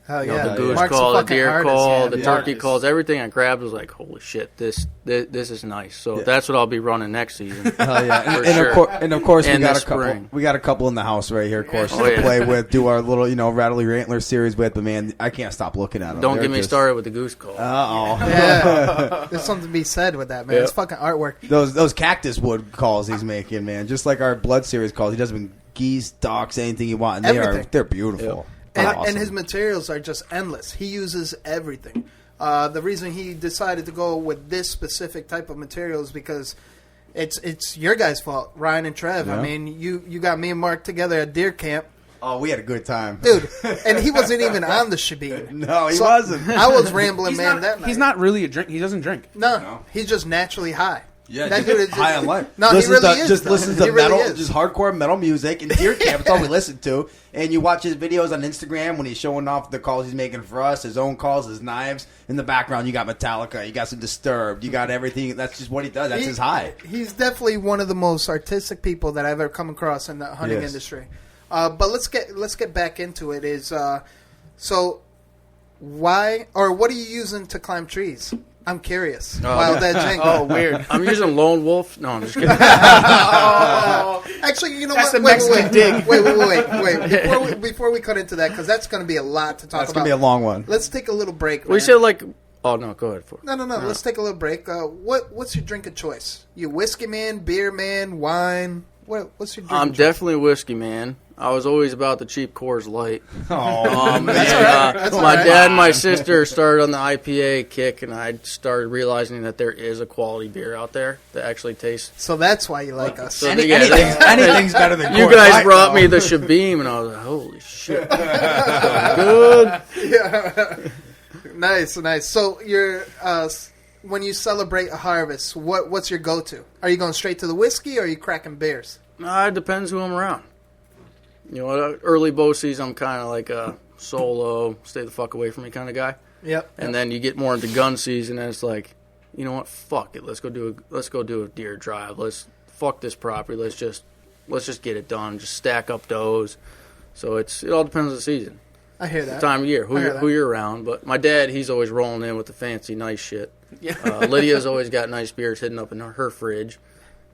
Hell You know, yeah. the goose Mark's a call, the fucking deer artist, call, yeah, the the turkey artist. calls, everything I grabbed was like, holy shit, this is nice. So that's what I'll be running next season. Hell yeah. For And, sure. and of course, And we got this a couple. spring. We got a couple in the house right here, of course, Oh, to yeah. play with, do our little, Rattle Your Antlers series with. But man, I can't stop looking at them. Don't get me started with the goose call. Yeah. There's something to be said with that, man. Yeah. It's fucking artwork. Those cactus wood calls he's making, man. Just like our blood series calls, he does them geese, ducks, anything you want, and Everything. they're beautiful. And, They're awesome. and his materials are just endless. He uses everything. The reason he decided to go with this specific type of material is because it's your guys' fault, Ryan and Trev. Yeah. I mean, you got me and Mark together at deer camp, Oh, we had a good time, dude, and he wasn't even on the shebeen. No, he So wasn't. I was rambling, He's man. not, that night. he's not really a drink. He doesn't drink. No, he's just naturally high. Yeah, That just dude is high on life. No, listens he really to, is. Just though. listens He to really metal, is. just hardcore metal music, and deer camp. That's all we listen to. And you watch his videos on Instagram when he's showing off the calls he's making for us, his own calls, his knives. In the background, you got Metallica, you got some Disturbed, you got everything. That's just what he does. That's his high. He's definitely one of the most artistic people that I've ever come across in the hunting Yes. industry. But let's get back into it. So why or what are you using to climb trees? I'm curious. Wild Edge Inc. Oh, weird. I'm using Lone Wolf. No, I'm just kidding. Actually, you know That's what? the Mexican dig. Wait. Before we cut into that, because that's going to be a lot to talk That's about. gonna be a long one. Let's take a little break. We man. said like, oh no, go ahead. No. Let's take a little break. What's your drink of choice? You whiskey man, beer man, wine? What's your drink? I'm of choice? definitely a whiskey man. I was always about the cheap Coors Light. Oh, That's all My right. dad and my sister started on the IPA kick, and I started realizing that there is a quality beer out there that actually tastes. So that's why you like us. So anything's better than you Coors guys Light, brought though. me the Shabim, and I was like, holy shit, good. Nice. So you're when you celebrate a harvest, what's your go-to? Are you going straight to the whiskey, or are you cracking beers? It depends who I'm around. You know, early bow season, I'm kind of like a solo, stay the fuck away from me kind of guy. Yep. And then you get more into gun season, and it's like, you know what? Fuck it. Let's go do a deer drive. Let's fuck this property. Let's just get it done. Just stack up does. So it all depends on the season, I hear that. the time of year, I hear that. who you're around. But my dad, he's always rolling in with the fancy, nice shit. Yeah. Lydia's always got nice beers hidden up in her fridge,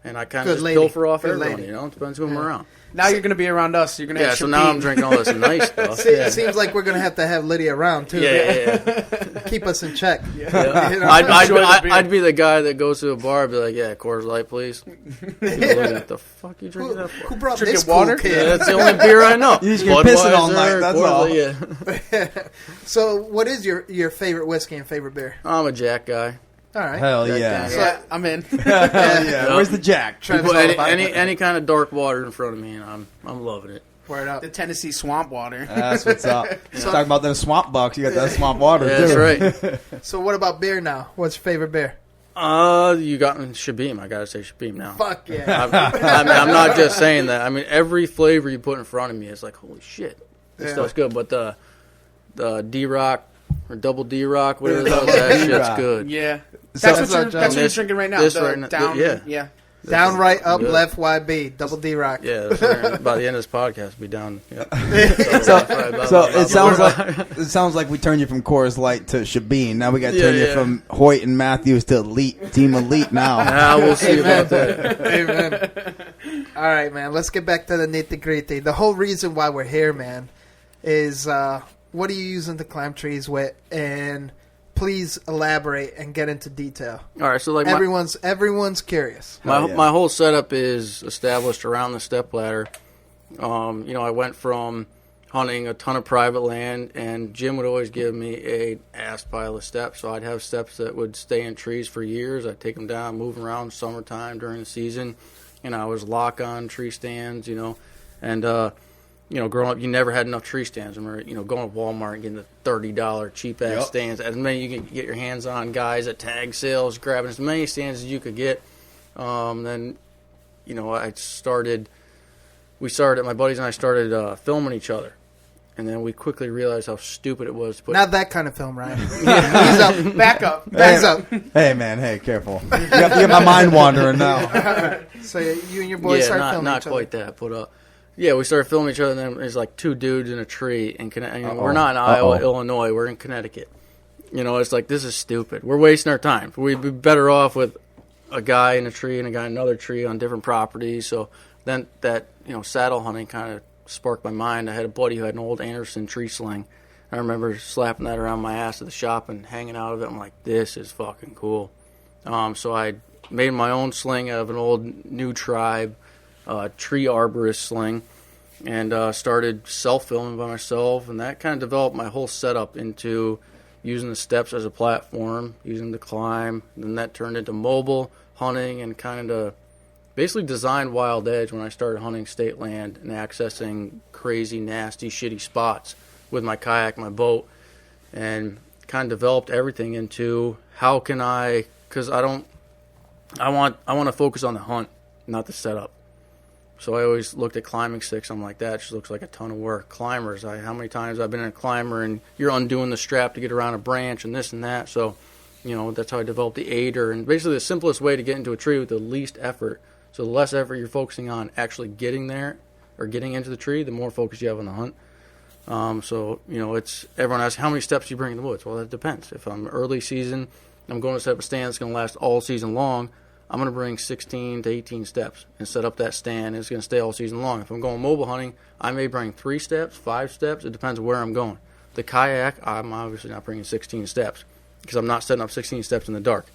and I kind Good of just lady. pilfer off Good everyone. lady. You know, it depends who I'm around. Now you're going to be around us. You're going to Yeah, have so now I'm Shabim. drinking all this nice stuff. It seems like we're going to have Lydia around, too. Yeah. Keep us in check. Yeah. You know? I'd be the guy that goes to a bar and be like, yeah, Coors Light, please. People look at the fuck you drinking that for? Who brought Drinking this water? cool Yeah, kid? that's the only beer I know. You just get pissing all Budweiser, night, that's Coors all. Light, yeah. So what is your favorite whiskey and favorite beer? I'm a Jack guy. All right. Hell Jack yeah. Daniels. Yeah, I'm in. Hell yeah. Where's the Jack? Trevor's People, all any, about any it. any kind of dark water in front of me, and I'm loving it. Word up. The Tennessee swamp water. That's what's up. Talking about them swamp bucks. You got that swamp water, Yeah, too. that's right. So what about beer now? What's your favorite beer? You got Shabim. I gotta say Shabim now. Fuck yeah. I'm not just saying that. I mean, every flavor you put in front of me is like, holy shit, this Yeah. stuff's good. But the D-Rock or Double D-Rock, whatever Double that shit's D-Rock. good. Yeah. So- That's what you're This- drinking right now. this The right now- down, yeah. Down, right, up, Good. left, YB. Double D-Rock. Yeah, that's right. By the end of this podcast, we'll be down. Yep. So it sounds like we turned you from Coors Light to Shabin. Now we got to turn you Yeah. from Hoyt and Matthews to Elite, Team Elite now. We'll see about that. Amen. All right, man. Let's get back to the nitty-gritty. The whole reason why we're here, man, is what are you using to climb trees with? And please elaborate and get into detail. All right, so like Everyone's curious. my whole setup is established around the stepladder. I went from hunting a ton of private land, and Jim would always give me a ass pile of steps. So I'd have steps that would stay in trees for years. I'd take them down, move them around summertime during the season. I was lock on tree stands, and growing up, you never had enough tree stands. I remember, going to Walmart and getting the $30 cheap ass stands, as many you could get your hands on. Guys at tag sales grabbing as many stands as you could get. Then, my buddies and I started filming each other. And then we quickly realized how stupid it was to put... Not that kind of film, Ryan. He's up. Back up. Back up. Hey, man. Hey, careful. You got my mind wandering now. So you and your boys started filming not each quite other. that, but we started filming each other, and then there's like two dudes in a tree, and we're not in Iowa, Illinois, we're in Connecticut. It's like, this is stupid. We're wasting our time. We'd be better off with a guy in a tree and a guy in another tree on different properties. So then that, saddle hunting kind of sparked my mind. I had a buddy who had an old Anderson tree sling. I remember slapping that around my ass at the shop and hanging out of it. I'm like, this is fucking cool. So I made my own sling out of an old New Tribe tree arborist sling, and started self-filming by myself, and that kind of developed my whole setup into using the steps as a platform, using the climb. And then that turned into mobile hunting and kind of basically designed Wild Edge when I started hunting state land and accessing crazy, nasty, shitty spots with my kayak, my boat, and kind of developed everything into how can I, because I want to focus on the hunt, not the setup. So I always looked at climbing sticks. I'm like, that just looks like a ton of work. Climbers, how many times I've been in a climber and you're undoing the strap to get around a branch and this and that. So, that's how I developed the aider. And basically the simplest way to get into a tree with the least effort. So the less effort you're focusing on actually getting there or getting into the tree, the more focus you have on the hunt. It's everyone asks, how many steps do you bring in the woods? Well, that depends. If I'm early season, I'm going to set up a stand that's going to last all season long, I'm going to bring 16 to 18 steps and set up that stand, and it's going to stay all season long. If I'm going mobile hunting, I may bring 3 steps, 5 steps. It depends where I'm going. The kayak, I'm obviously not bringing 16 steps because I'm not setting up 16 steps in the dark.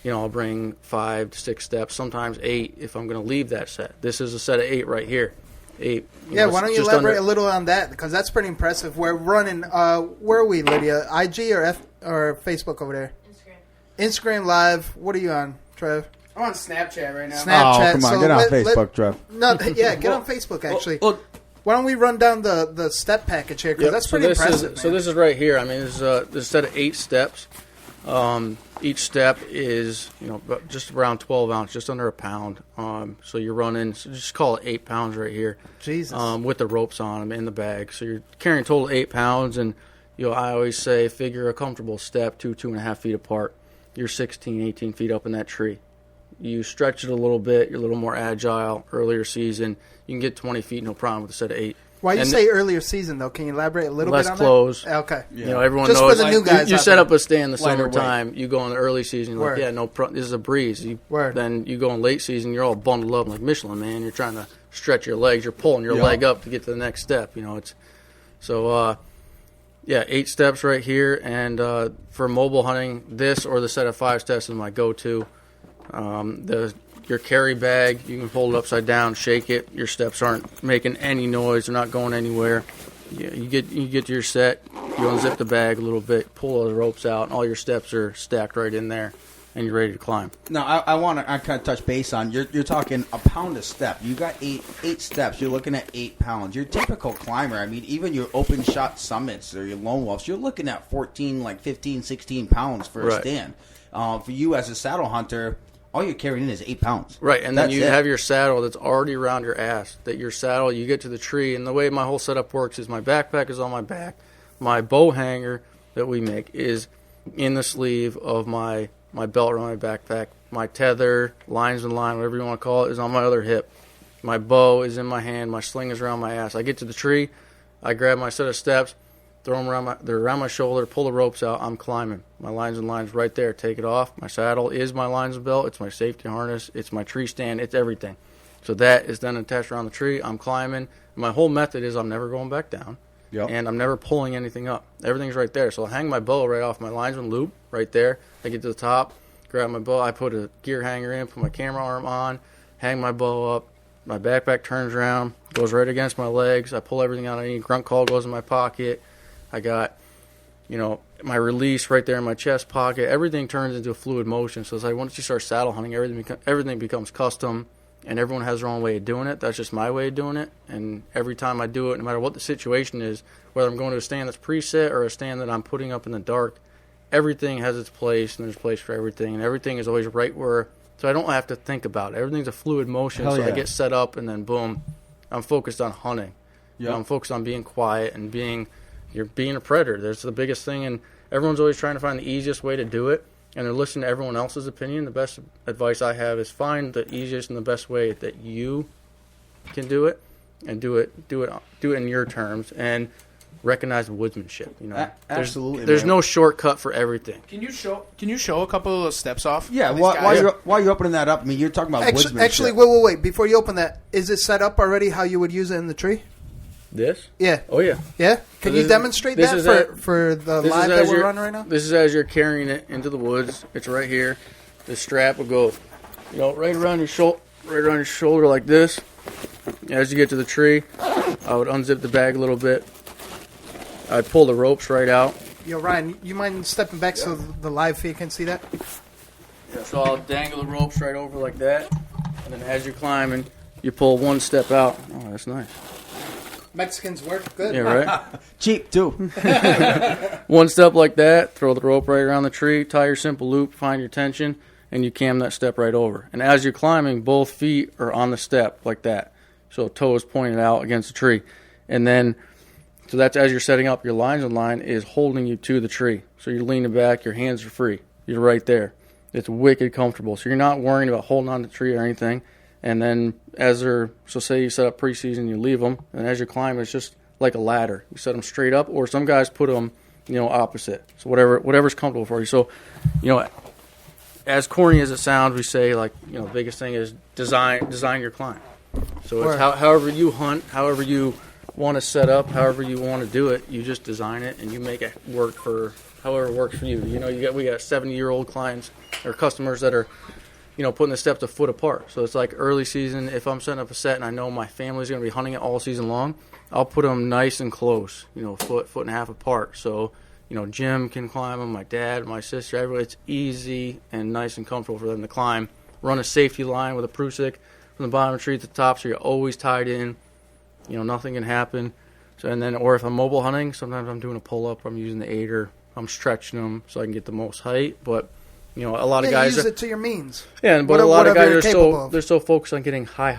I'll bring 5 to 6 steps, sometimes 8 if I'm going to leave that set. This is a set of 8 right here. 8. Yeah, why don't you elaborate a little on that? Because that's pretty impressive. We're running, where are we, Lydia? IG or Facebook over there? Instagram Live. What are you on, Trev? I'm on Snapchat right now. Snapchat. Oh, come on. Get on Facebook, Trev. No, get on Facebook, actually. Why don't we run down the step package here? Because that's pretty impressive, man. So this is right here. I mean, this is a set of 8 steps. Each step is, just around 12 ounce, just under a pound. So you're running, so just call it 8 pounds right here. Jesus. With the ropes on them in the bag. So you're carrying a total of 8 pounds. And, I always say figure a comfortable step 2.5 feet apart. You're 16, 18 feet up in that tree. You stretch it a little bit. You're a little more agile. Earlier season, you can get 20 feet, no problem with a set of 8. Why you say earlier season, though? Can you elaborate a little bit on less clothes. that? Okay. Yeah. Everyone just knows. For the new guys you set there. up a stand in the Lighter summertime. You go in the early season. You're like, this is a breeze. Then you go in late season. You're all bundled up like Michelin, man. You're trying to stretch your legs. You're pulling your leg up to get to the next step. It's so. 8 steps right here. And for mobile hunting, this or the set of 5 steps is my go-to. Your carry bag, you can hold it upside down, shake it. Your steps aren't making any noise. They're not going anywhere. You get to your set. You unzip the bag a little bit, pull the ropes out, and all your steps are stacked right in there, and you're ready to climb. Now, I want to kind of touch base on, you're talking a pound a step. You got eight steps. You're looking at 8 pounds. Your typical climber, I mean, even your open shot summits or your lone wolves, you're looking at 14, like 15, 16 pounds for a stand. For you as a saddle hunter, all you're carrying in is 8 pounds. Right, and then you have your saddle that's already around your ass. That your saddle, you get to the tree, and the way my whole setup works is my backpack is on my back. My bow hanger that we make is in the sleeve of my belt around my backpack. My tether, lines and line, whatever you want to call it, is on my other hip. My bow is in my hand. My sling is around my ass. I get to the tree, I grab my set of steps, throw them they're around my shoulder, pull the ropes out, I'm climbing. My lines and lines right there, take it off. My saddle is my lines and belt, it's my safety harness, it's my tree stand, it's everything. So that is then attached around the tree, I'm climbing. My whole method is I'm never going back down, and I'm never pulling anything up. Everything's right there. So I hang my bow right off my linesman loop right there. I get to the top, grab my bow, I put a gear hanger in, put my camera arm on, hang my bow up. My backpack turns around, goes right against my legs. I pull everything out I need. Grunt call goes in my pocket. I got, my release right there in my chest pocket. Everything turns into a fluid motion. So it's like once you start saddle hunting, everything becomes custom, and everyone has their own way of doing it. That's just my way of doing it. And every time I do it, no matter what the situation is, whether I'm going to a stand that's preset or a stand that I'm putting up in the dark, everything has its place, and there's a place for everything. And everything is always right where So I don't have to think about it. Everything's a fluid motion. Hell So yeah. I get set up, and then boom, I'm focused on hunting. You know, I'm focused on being quiet and you're being a predator. That's the biggest thing, and everyone's always trying to find the easiest way to do it, and they're listening to everyone else's opinion. The best advice I have is find the easiest and the best way that you can do it, and do it in your terms, and recognize the woodsmanship. You know, Absolutely. There's man. no shortcut for everything. Can you show a couple of those steps off? Yeah, for these while guys? you're opening that up, I mean, you're talking about woodsmanship. Actually, wait. Before you open that, is it set up already how you would use it in the tree? This? Yeah. Oh yeah. Yeah? Can you demonstrate that for the live that we're running right now? This is as you're carrying it into the woods. It's right here. The strap will go, right around your shoulder like this. As you get to the tree, I would unzip the bag a little bit. I'd pull the ropes right out. Yo, Ryan, you mind stepping back so the live feed can see that? So I'll dangle the ropes right over like that. And then as you're climbing, you pull one step out. Oh, that's nice. Mexicans work good. Yeah, right? Cheap, too. One step like that, throw the rope right around the tree, tie your simple loop, find your tension, and you cam that step right over. And as you're climbing, both feet are on the step like that. So toes pointed out against the tree. And then, so that's as you're setting up, your lines on line is holding you to the tree. So you're leaning back, your hands are free. You're right there. It's wicked comfortable. So you're not worrying about holding on to the tree or anything. And then so say you set up preseason, you leave them, and as you climb, it's just like a ladder. You set them straight up, or some guys put them, opposite. So whatever's comfortable for you. So, as corny as it sounds, we say the biggest thing is design your climb. So it's however you hunt, however you want to set up, however you want to do it, you just design it and you make it work for however it works for you. We got 70-year-old clients or customers that are putting the steps a foot apart. So it's like early season. If I'm setting up a set and I know my family's going to be hunting it all season long, I'll put them nice and close, foot and a half apart. So, Jim can climb them, my dad, my sister, everybody. It's easy and nice and comfortable for them to climb. Run a safety line with a prusik from the bottom of the tree to the top, so you're always tied in. Nothing can happen. So or if I'm mobile hunting, sometimes I'm doing a pull-up, I'm using the aider, I'm stretching them so I can get the most height, but a lot of guys use it to your means. Yeah, but a lot of guys are they're so focused on getting high.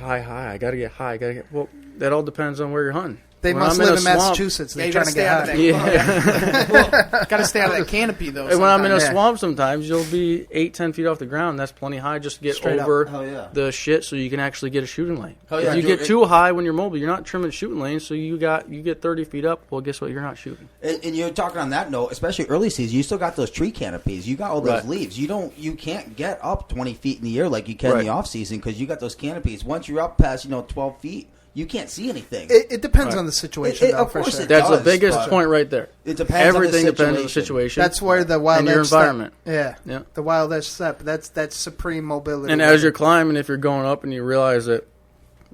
I got to get high. Well, that all depends on where you're hunting. They When must I'm live in a swamp- Massachusetts. They're trying to get high. Got to stay out of that canopy, though. And when I'm in a sometimes. swamp, sometimes you'll be 8-10 feet off the ground. That's plenty high just to get Straight up. over Hell yeah. the shit, so you can actually get a shooting lane. Hell yeah, If you dude, get too high when you're mobile, you're not trimming shooting lanes, so you get 30 feet up. Well, guess what? You're not shooting. And you're talking on that note, especially early season, you still got those tree canopies. You got all those Right. leaves. You can't get up 20 feet in the air like you can in Right. the off season because you got those canopies. Once you're up past 12 feet, you can't see anything. It depends on the situation, though, of for course sure. it That's the does, biggest but point right there. It depends on the Everything depends on the situation. situation. That's where the wild and your edge step- environment. Yeah. The wild edge step. That's supreme mobility. And as you're climbing, if you're going up and you realize that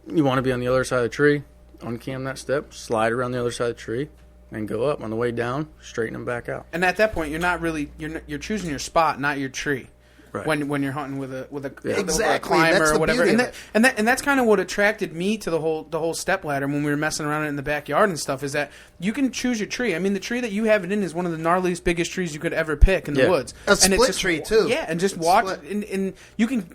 you want to be on the other side of the tree, uncam that step, slide around the other side of the tree, and go up. On the way down, straighten them back out. And at that point, you're choosing your spot, not your tree. Right. When you're hunting with a Exactly. climber That's or the whatever, beauty and of it. that's kind of what attracted me to the whole step ladder when we were messing around in the backyard and stuff. Is that you can choose your tree. I mean, the tree that you have it in is one of the gnarliest, biggest trees you could ever pick in the Yeah. woods. A and split it's just, tree, too. Yeah, and just It's watch split. and you can.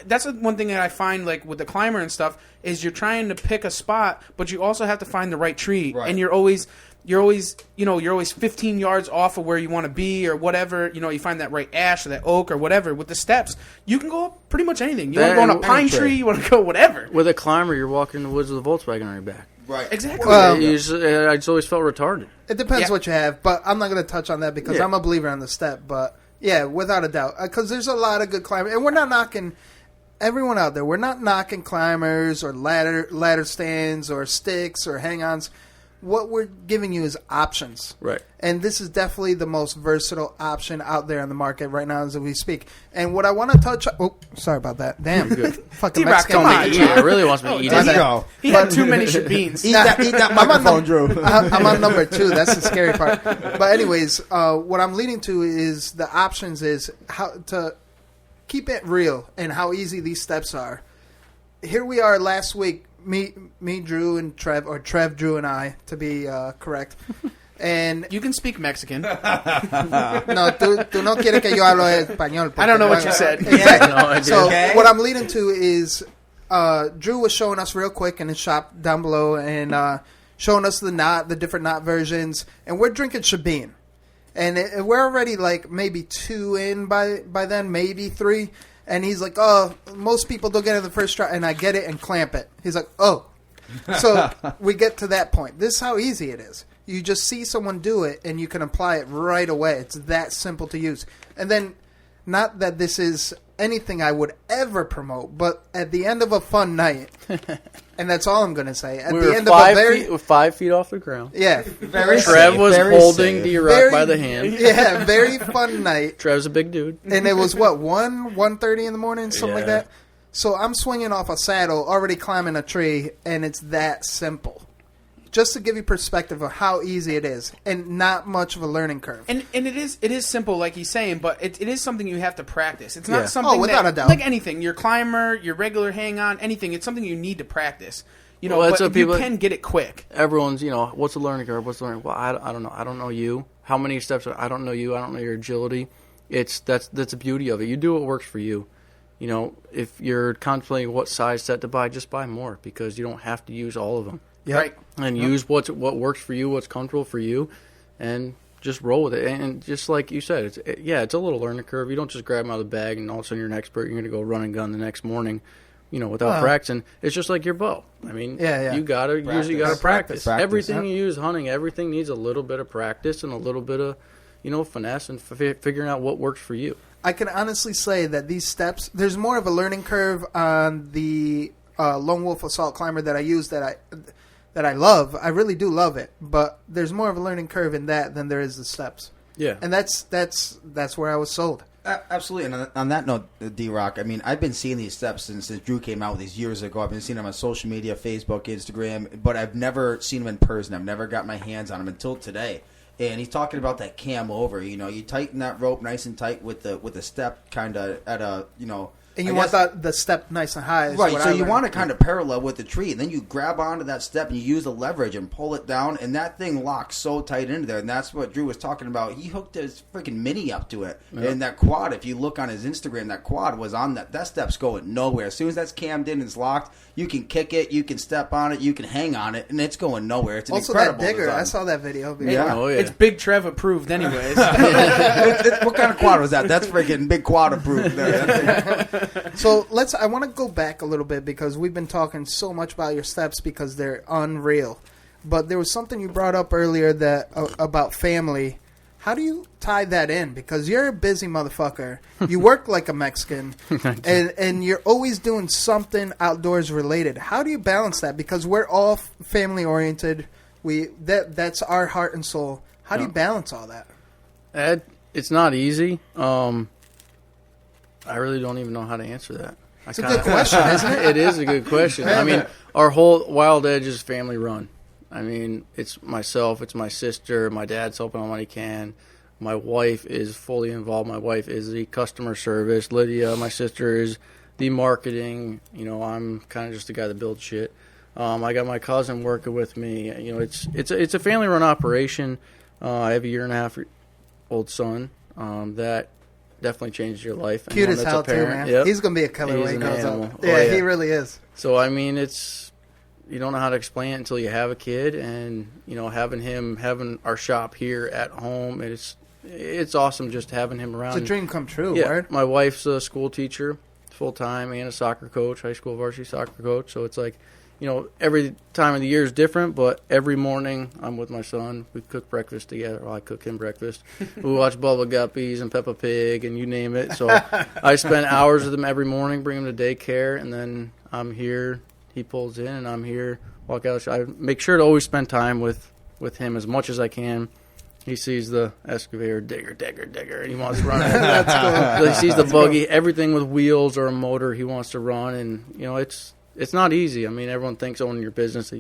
That's one thing that I find, like with the climber and stuff, is you're trying to pick a spot, but you also have to find the right tree, Right. and you're always 15 yards off of where you want to be or whatever. You find that right ash or that oak or whatever. With the steps, you can go up pretty much anything. You want to go on a pine tree, you want to go whatever. With a climber, you're walking in the woods with a Volkswagen on your back. Right. Exactly. Well, I just always felt retarded. It depends Yeah. what you have, but I'm not going to touch on that because Yeah. I'm a believer on the step. But yeah, without a doubt, because there's a lot of good climbers, and we're not knocking everyone out there. We're not knocking climbers or ladder stands or sticks or hang-ons. What we're giving you is options. Right. And this is definitely the most versatile option out there on the market right now as we speak. And what I want to touch... Oh, sorry about that. Damn. Fucking D-Rock, Mexican. come on. He really wants me to eat Let's it. go. He had too many shebeens. Eat that microphone, Drew. I'm on number 2. That's the scary part. But anyways, what I'm leading to is the options is how to keep it real and how easy these steps are. Here we are last week, me, Drew, and Trev, or Trev, Drew, and I, to be correct. And You can speak Mexican. no, tú no quieres que yo hablo español. I don't know what you said. Exactly. No idea. So Okay. what I'm leading to is Drew was showing us real quick in his shop down below and showing us the different knot versions, and we're drinking Shebeen. And we're already like maybe 2 in by then, maybe 3. And he's like, oh, most people don't get it the first try. And I get it and clamp it. He's like, oh. So we get to that point. This is how easy it is. You just see someone do it, and you can apply it right away. It's that simple to use. And then, not that this is anything I would ever promote, but at the end of a fun night, and that's all I'm going to say. At We the were end of a very... feet, 5 feet off the ground. Yeah. Very Trev safe, was very holding safe. the rock by the hand. Yeah, very fun night. Trev's a big dude. And it was, 1:30 in the morning, something like Yeah. that? So I'm swinging off a saddle, already climbing a tree, and it's that simple. Just to give you perspective of how easy it is, and not much of a learning curve. And it is simple, like he's saying, but it is something you have to practice. It's not Yeah. something without that, a doubt. like anything, your climber, your regular hang on, anything. It's something you need to practice. You know, Well, that's but what people- you can get it quick. Everyone's, what's the learning curve? What's the learning? Well, I don't know. I don't know you. How many steps? I don't know you. I don't know your agility. That's the beauty of it. You do what works for you. If you're contemplating what size set to buy, just buy more because you don't have to use all of them. Yep. Right. And use what works for you, what's comfortable for you, and just roll with it. And just like you said, it's a little learning curve. You don't just grab them out of the bag and all of a sudden you're an expert. You're going to go run and gun the next morning, without practicing. It's just like your bow. I mean, Yeah. you got to use. You got to practice. Practice, Everything yeah. you use hunting, everything needs a little bit of practice and a little bit of, finesse and figuring out what works for you. I can honestly say that these steps, there's more of a learning curve on the Lone Wolf Assault Climber that I use that I love. I really do love it, but there's more of a learning curve in that than there is the steps. Yeah. And that's where I was sold. Absolutely. And on that note, D-Rock, I mean, I've been seeing these steps since Drew came out with these years ago. I've been seeing them on social media, Facebook, Instagram, but I've never seen them in person. I've never got my hands on them until today. And he's talking about that cam over. You tighten that rope nice and tight with the step kind of at a, And you want the step nice and high. is Right, what so I you learned. want to kind of parallel with the tree, and then you grab onto that step and you use the leverage and pull it down, and that thing locks so tight into there, and that's what Drew was talking about. He hooked his freaking Mini up to it, and that quad, if you look on his Instagram, that quad was on that step's going nowhere. As soon as that's cammed in and it's locked, you can kick it, you can step on it, you can hang on it, and it's going nowhere. It's an Also, incredible that digger. design. I saw that video. Yeah. Oh, yeah. It's Big Trev approved, anyways. What kind of quad was that? That's freaking big quad approved there. So I want to go back a little bit because we've been talking so much about your steps because they're unreal. But there was something you brought up earlier that about family. How do you tie that in? Because you're a busy motherfucker. You work like a Mexican, and you're always doing something outdoors related. How do you balance that? Because we're all family oriented. That's our heart and soul. How do you balance all that? Ed, it's not easy. I really don't even know how to answer that. It's a good question, isn't it? It is a good question. I mean, our whole Wild Edge is family run. I mean, it's myself, it's my sister, my dad's helping out when he can. My wife is fully involved. My wife is the customer service. Lydia, my sister, is the marketing. I'm kind of just the guy that builds shit. I got my cousin working with me. It's a family run operation. I have a 1.5-year-old son that definitely changes your life. Cute Anyone as that's hell, a parent, too, man. yep. He's going to be a killer He's when he an grows animal. up. Oh, Yeah, yeah. he really is. So, I mean, you don't know how to explain it until you have a kid, and, having our shop here at home, it's awesome just having him around. It's a dream come true, Yeah, word. my wife's a school teacher full-time and a soccer coach, high school varsity soccer coach, so it's like, every time of the year is different, but every morning I'm with my son. We cook breakfast together. Well, I cook him breakfast. We watch Bubba Guppies and Peppa Pig and you name it. So I spend hours with him every morning, bring him to daycare, and then I'm here. He pulls in, and I'm here. Walk out. I make sure to always spend time with him as much as I can. He sees the excavator, digger, and he wants to run it. That's cool. He sees the buggy, everything with wheels or a motor he wants to run, and, it's not easy. I mean, everyone thinks owning your business that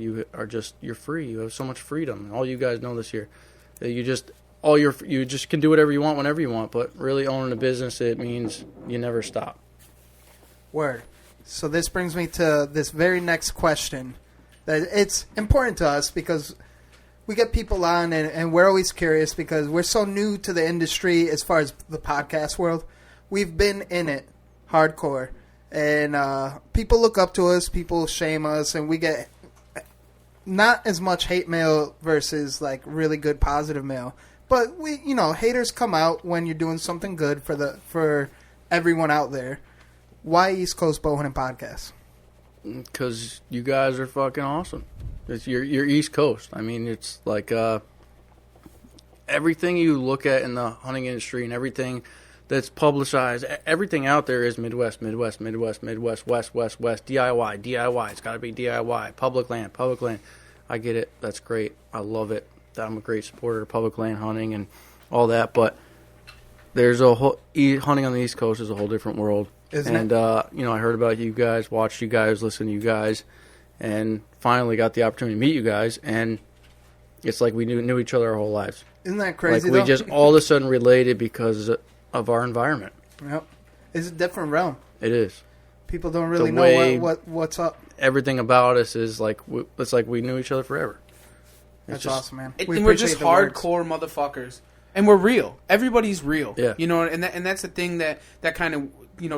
you're free. You have so much freedom. All you guys know this year, that you just can do whatever you want whenever you want. But really owning a business, it means you never stop. Word. So this brings me to this very next question. That it's important to us because we get people on, and we're always curious because we're so new to the industry as far as the podcast world. We've been in it hardcore, and people look up to us, people shame us, and we get not as much hate mail versus like really good positive mail. But we, haters come out when you're doing something good for everyone out there. Why East Coast Bowhunting Podcast? Because you guys are fucking awesome. You're East Coast. I mean, it's like everything you look at in the hunting industry and everything that's publicized, everything out there is Midwest, Midwest, Midwest, Midwest, West, West, West, DIY, DIY. It's got to be DIY, public land, public land. I get it. That's great. I love it. I'm a great supporter of public land hunting and all that. But there's a whole hunting on the East Coast is a whole different world. Isn't it? I heard about you guys, watched you guys, listened to you guys, and finally got the opportunity to meet you guys. And it's like we knew each other our whole lives. Isn't that crazy? Like we just all of a sudden related because of our environment. Yep. It's a different realm. It is. People don't really know what's up. Everything about us is like it's like we knew each other forever. That's awesome, man. And we're just hardcore motherfuckers. And we're real. Everybody's real. Yeah. And that's the thing that kind of,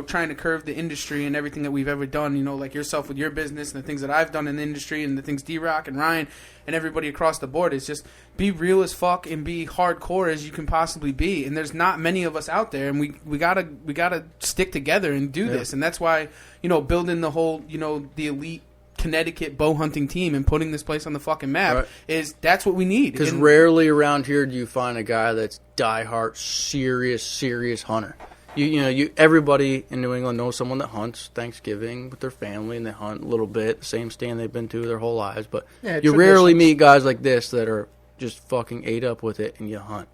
trying to curve the industry and everything that we've ever done, like yourself with your business and the things that I've done in the industry and the things D-Rock and Ryan and everybody across the board is just be real as fuck and be hardcore as you can possibly be. And there's not many of us out there, and we gotta stick together and do this. And that's why, building the whole, the elite Connecticut bow hunting team and putting this place on the fucking map that's what we need. Because rarely around here do you find a guy that's diehard, serious hunter. Everybody in New England knows someone that hunts Thanksgiving with their family and they hunt a little bit, the same stand they've been to their whole lives. But you rarely meet guys like this that are just fucking ate up with it and you hunt.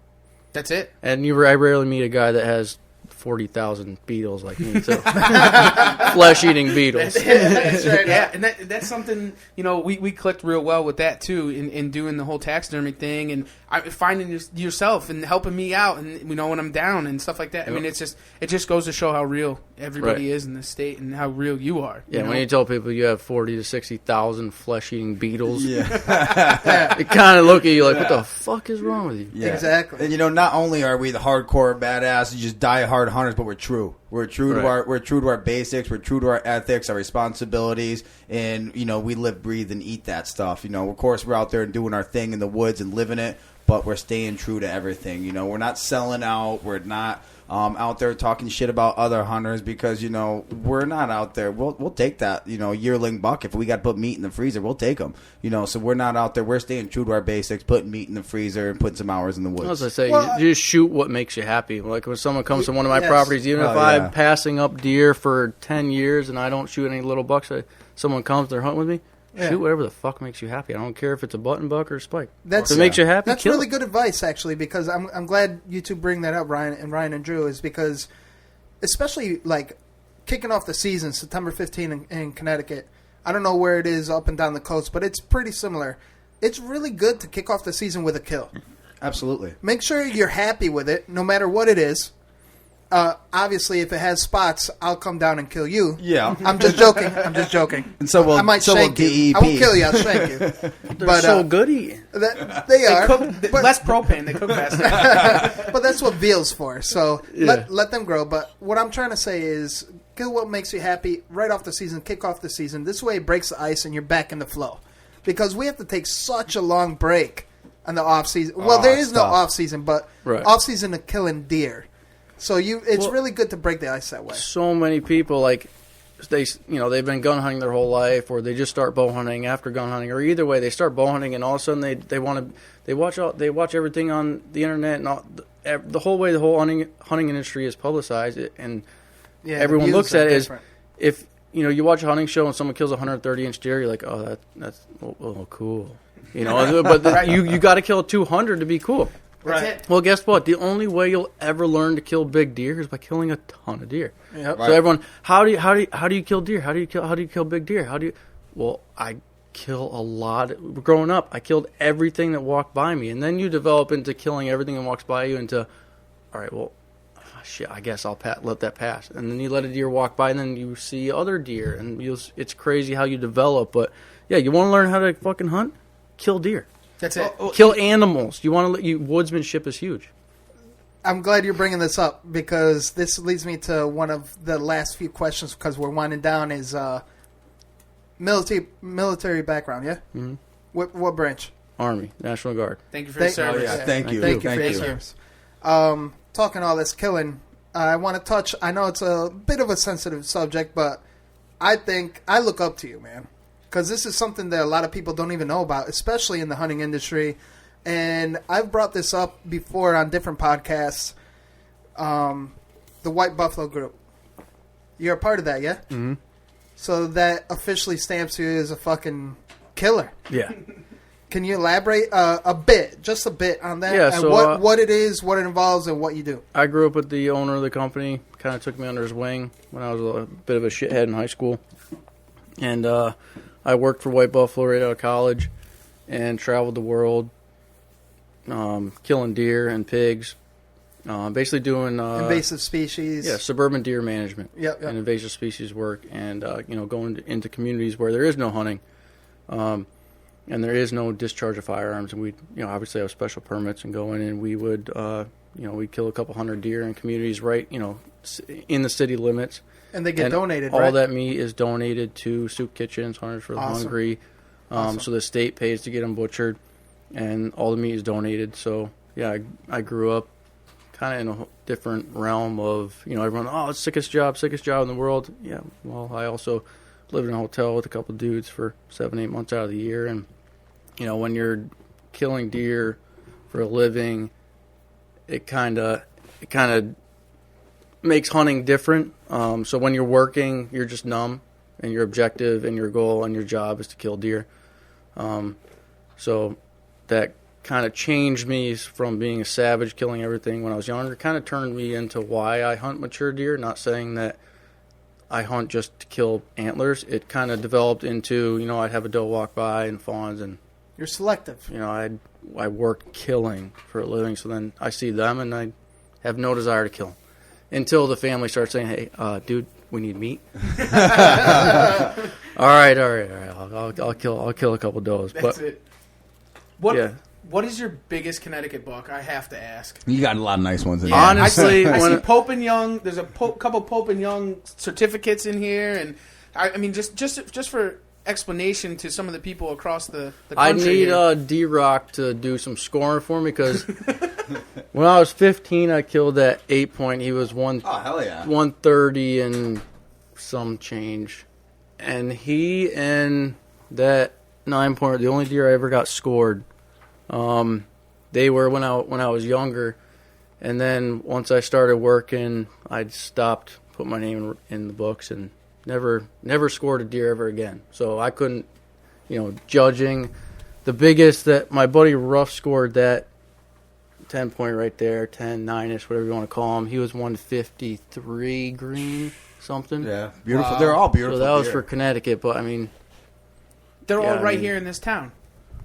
That's it. And I rarely meet a guy that has 40,000 beetles like me, so flesh-eating beetles. That's right. Yeah, and that's something, we clicked real well with that, too, in doing the whole taxidermy thing, and finding yourself and helping me out, and, when I'm down and stuff like that. I mean, it just goes to show how real everybody is in this state and how real you are. Yeah, when you tell people you have 40 to 60,000 flesh-eating beetles, they kind of look at you like, what the fuck is wrong with you? Yeah. Exactly. And, not only are we the hardcore badasses, just die-hard hunters, but we're true. We're true to our basics. We're true to our ethics, our responsibilities, and we live, breathe, and eat that stuff. Of course, we're out there and doing our thing in the woods and living it, but we're staying true to everything. We're not selling out. We're not out there talking shit about other hunters because we're not out there. We'll take that yearling buck if we got to put meat in the freezer. We'll take them. So we're not out there. We're staying true to our basics, putting meat in the freezer and putting some hours in the woods. As I say, you just shoot what makes you happy. Like when someone comes to one of my properties, even if I'm passing up deer for 10 years and I don't shoot any little bucks, someone comes, they're hunting with me. Shoot whatever the fuck makes you happy. I don't care if it's a button buck or a spike. If it makes you happy, that's really good advice, actually, because I'm glad you two bring that up, Ryan and Drew, is because especially like kicking off the season, September 15 in Connecticut. I don't know where it is up and down the coast, but it's pretty similar. It's really good to kick off the season with a kill. Absolutely. Make sure you're happy with it, no matter what it is. Obviously, if it has spots, I'll come down and kill you. Yeah. I'm just joking. And so I might shank you. I won't kill you. I'll shank you. They're so good eating. They are. Less propane. They cook faster. But that's what veal's for. So let them grow. But what I'm trying to say is kill what makes you happy right off the season. Kick off the season. This way it breaks the ice and you're back in the flow. Because we have to take such a long break on the off season. Well, there is no off season, but off season to killing deer. So it's really good to break the ice that way. So many people they've been gun hunting their whole life, or they just start bow hunting after gun hunting, or either way they start bow hunting and all of a sudden they watch everything on the internet and the whole way the whole hunting industry is publicized, and everyone looks at it as if you watch a hunting show and someone kills a 130-inch deer, you're like, oh, that's cool, but you got to kill a 200 to be cool. Right. Well, guess what? The only way you'll ever learn to kill big deer is by killing a ton of deer. Yep. So everyone, how do you kill deer? How do you kill big deer? Well, I kill a lot. Growing up, I killed everything that walked by me, and then you develop into killing everything that walks by you into, all right, well, shit, I guess I'll let that pass. And then you let a deer walk by, and then you see other deer, and it's crazy how you develop. But yeah, you want to learn how to fucking hunt? Kill deer. That's it. Kill animals. Woodsmanship is huge. I'm glad you're bringing this up because this leads me to one of the last few questions because we're winding down is military background, yeah? Mm-hmm. What branch? Army, National Guard. Thank you for your service. yeah. Thank you. Thank you for your service. Talking all this killing, I want to touch, I know it's a bit of a sensitive subject, but I think I look up to you, man. Because this is something that a lot of people don't even know about, especially in the hunting industry. And I've brought this up before on different podcasts. The White Buffalo Group. You're a part of that, yeah? Mm-hmm. So that officially stamps you as a fucking killer. Yeah. Can you elaborate a bit, just a bit on that? Yeah, and so, what it is, what it involves, and what you do? I grew up with the owner of the company. Kind of took me under his wing when I was a bit of a shithead in high school. And I worked for White Buffalo right out of college and traveled the world killing deer and pigs. Basically doing Invasive species. Yeah, suburban deer management. Yep. And invasive species work, and going into communities where there is no hunting, and there is no discharge of firearms, and we obviously have special permits and go in and we would we'd kill a couple hundred deer in communities right in the city limits. And they get donated, all right? that meat is donated to soup kitchens, Hunters for the Awesome. Hungry. Awesome. So the state pays to get them butchered, and all the meat is donated. So yeah, I grew up kind of in a different realm of everyone. Oh, it's sickest job in the world. Yeah. Well, I also lived in a hotel with a couple dudes for 7-8 months out of the year, and when you're killing deer for a living, it kind of makes hunting different. So when you're working, you're just numb, and your objective and your goal and your job is to kill deer. So that kind of changed me from being a savage, killing everything when I was younger. Kind of turned me into why I hunt mature deer. Not saying that I hunt just to kill antlers. It kind of developed into I'd have a doe walk by and fawns, and You're selective. I work killing for a living. So then I see them and I have no desire to kill them. Until the family starts saying, "Hey, dude, we need meat." all right. I'll kill a couple does. That's but it. What is your biggest Connecticut buck? I have to ask. You got a lot of nice ones in Yeah, there. Honestly, I see Pope and Young. There's a couple Pope and Young certificates in here, and I mean just for explanation to some of the people across the country. I need here. D-Rock to do some scoring for me because when I was 15, I killed that 8-point. He was Oh, hell yeah. 130 and some change, and he and that 9-point, the only deer I ever got scored. They were when I was younger, and then once I started working, I'd stopped, put my name in the books, and never scored a deer ever again. So I couldn't, judging. The biggest that my buddy Ruff scored, that 10-point right there, 10, 9-ish, whatever you want to call him. He was 153 green something. Yeah, beautiful. Wow. They're all beautiful. So that was deer. for Connecticut, but I mean, They're yeah, all right I mean- here in this town.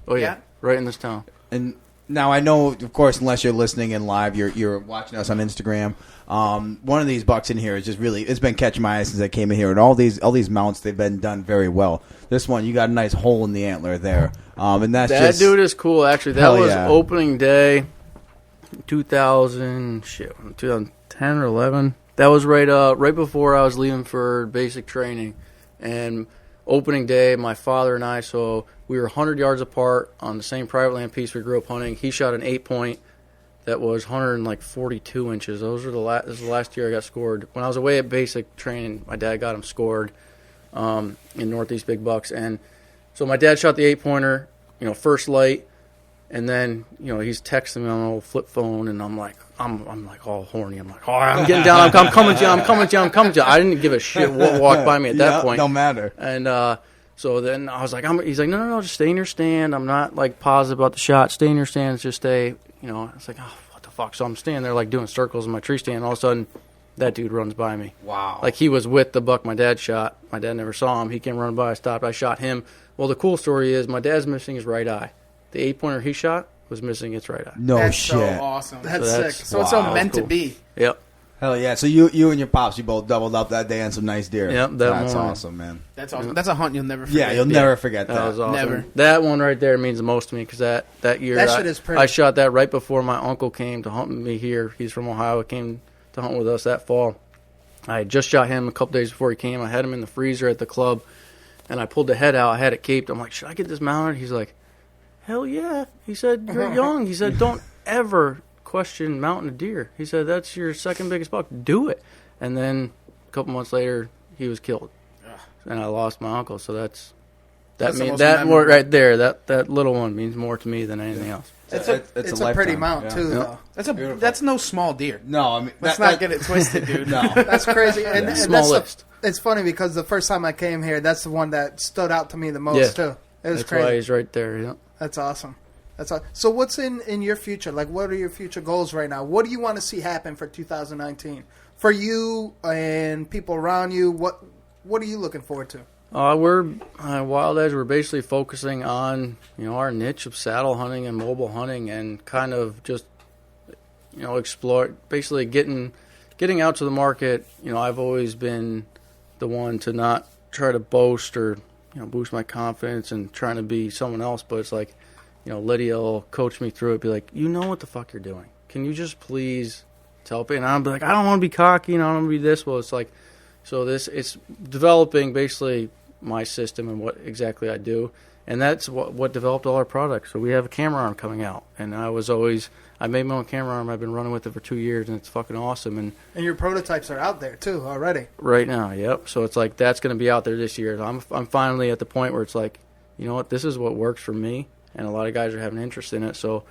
oh Yeah. yeah, right in this town. And now I know, of course, unless you're listening in live, you're watching us on Instagram. One of these bucks in here is just really, it's been catching my eye since I came in here, and all these mounts, they've been done very well. This one, you got a nice hole in the antler there, and that's That just dude is cool. Actually, that Hell was yeah. opening day, 2010 or 11. That was right before I was leaving for basic training, and opening day, my father and I, so we were 100 yards apart on the same private land piece we grew up hunting. He shot an 8-point that was 142 inches. This was the last year I got scored. When I was away at basic training, my dad got him scored in Northeast Big Bucks. And so my dad shot the 8-pointer, first light, and then, he's texting me on an old flip phone, and I'm like all horny. I'm like, all right, I'm getting down. I'm coming to you. I didn't give a shit what walked by me at that point. Don't matter. And so then I was like, he's like, no, just stay in your stand. I'm not like positive about the shot. Stay in your stands. Just stay. It's like, oh, what the fuck? So I'm standing there like doing circles in my tree stand. And all of a sudden, that dude runs by me. Wow. Like he was with the buck my dad shot. My dad never saw him. He came running by. I stopped. I shot him. Well, the cool story is my dad's missing his right eye. The 8-pointer he shot was missing its right eye. No That's shit. so awesome. That's that's- sick. So it's all Wow. meant to Cool. be. Yep. Hell yeah! So you and your pops, you both doubled up that day on some nice deer. Yep, that's morning. awesome, man. That's awesome. That's a hunt you'll never forget. Yeah, you'll never forget that. That was awesome. Never. That one right there means the most to me because that year That shit is pretty. I shot that right before my uncle came to hunt with me here. He's from Ohio. Came to hunt with us that fall. I had just shot him a couple days before he came. I had him in the freezer at the club, and I pulled the head out. I had it caped. I'm like, should I get this mounted? He's like, hell yeah. He said, you're young. He said, don't ever question mounting a deer. He said, that's your second biggest buck. Do it. And then a couple months later, he was killed, and I lost my uncle. So that means that more right there. That little one means more to me than anything else. It's a pretty mount too, though. That's no small deer. No, I mean Let's not get it twisted, dude. No, That's crazy. And Small list. It's funny because the first time I came here, that's the one that stood out to me the most too. It was That's crazy. why he's right there. Yeah. That's awesome. So what's in your future? Like, what are your future goals right now? What do you want to see happen for 2019 for you and people around you? What are you looking forward to? We're Wild Edge. We're basically focusing on our niche of saddle hunting and mobile hunting, and kind of just explore, basically getting out to the market. I've always been the one to not try to boast or boost my confidence and trying to be someone else, but it's like Lydia will coach me through it, be like, you know what the fuck you're doing. Can you just please tell me? And I'll be like, I don't want to be cocky, and I don't want to be this. Well, it's like, so it's developing basically my system and what exactly I do, and that's what developed all our products. So we have a camera arm coming out, and I made my own camera arm. I've been running with it for 2 years, and it's fucking awesome. And your prototypes are out there too already. Right now, yep. So it's like that's going to be out there this year. I'm finally at the point where it's like, you know what, this is what works for me, and a lot of guys are having interest in it. So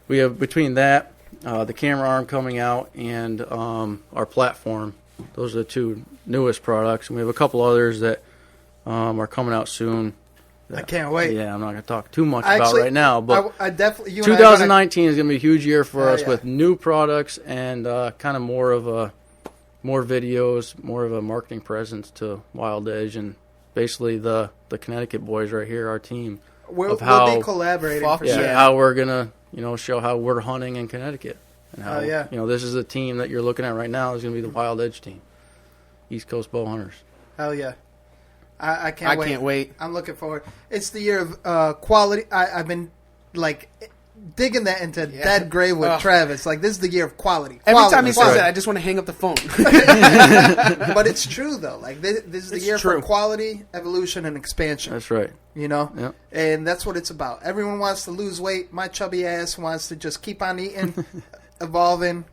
we have between that, the camera arm coming out, and our platform. Those are the two newest products, and we have a couple others that are coming out soon. I can't wait. Yeah, I'm not going to talk too much about right now, but I definitely 2019 is going to be a huge year for us with new products and kind of more videos, more of a marketing presence to Wild Edge, and basically the Connecticut boys right here, our team. We'll be collaborating. How we're going to show how we're hunting in Connecticut. And how, yeah. This is a team that you're looking at right now is going to be the Wild Edge team, East Coast Bow Hunters. Hell yeah. I can't wait. I can't wait. I'm looking forward. It's the year of quality. I've been like digging that into dead grave with Travis. Like, this is the year of quality. Every time he says that, I just want to hang up the phone. But it's true though. Like, this is the year for quality, evolution, and expansion. That's right. Yep. And that's what it's about. Everyone wants to lose weight. My chubby ass wants to just keep on eating, evolving,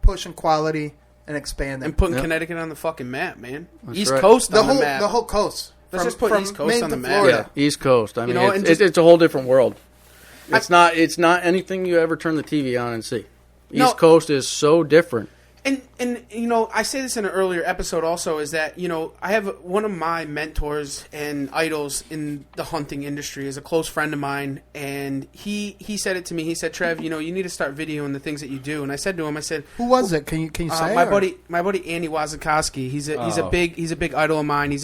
pushing quality, and expanding. And putting Connecticut on the fucking map, man. That's East right. Coast on the map. The whole coast. Let's just put East Coast Maine on the to map. Florida. Yeah, East Coast. I mean, and it's a whole different world. It's not anything you ever turn the TV on and see. East Coast is so different. And I say this in an earlier episode also, is that, I have one of my mentors and idols in the hunting industry is a close friend of mine, and he said it to me. He said, Trev, you need to start videoing the things that you do. And I said to him, who was it? Can you say my buddy Andy Wazakowski. He's a big idol of mine. He's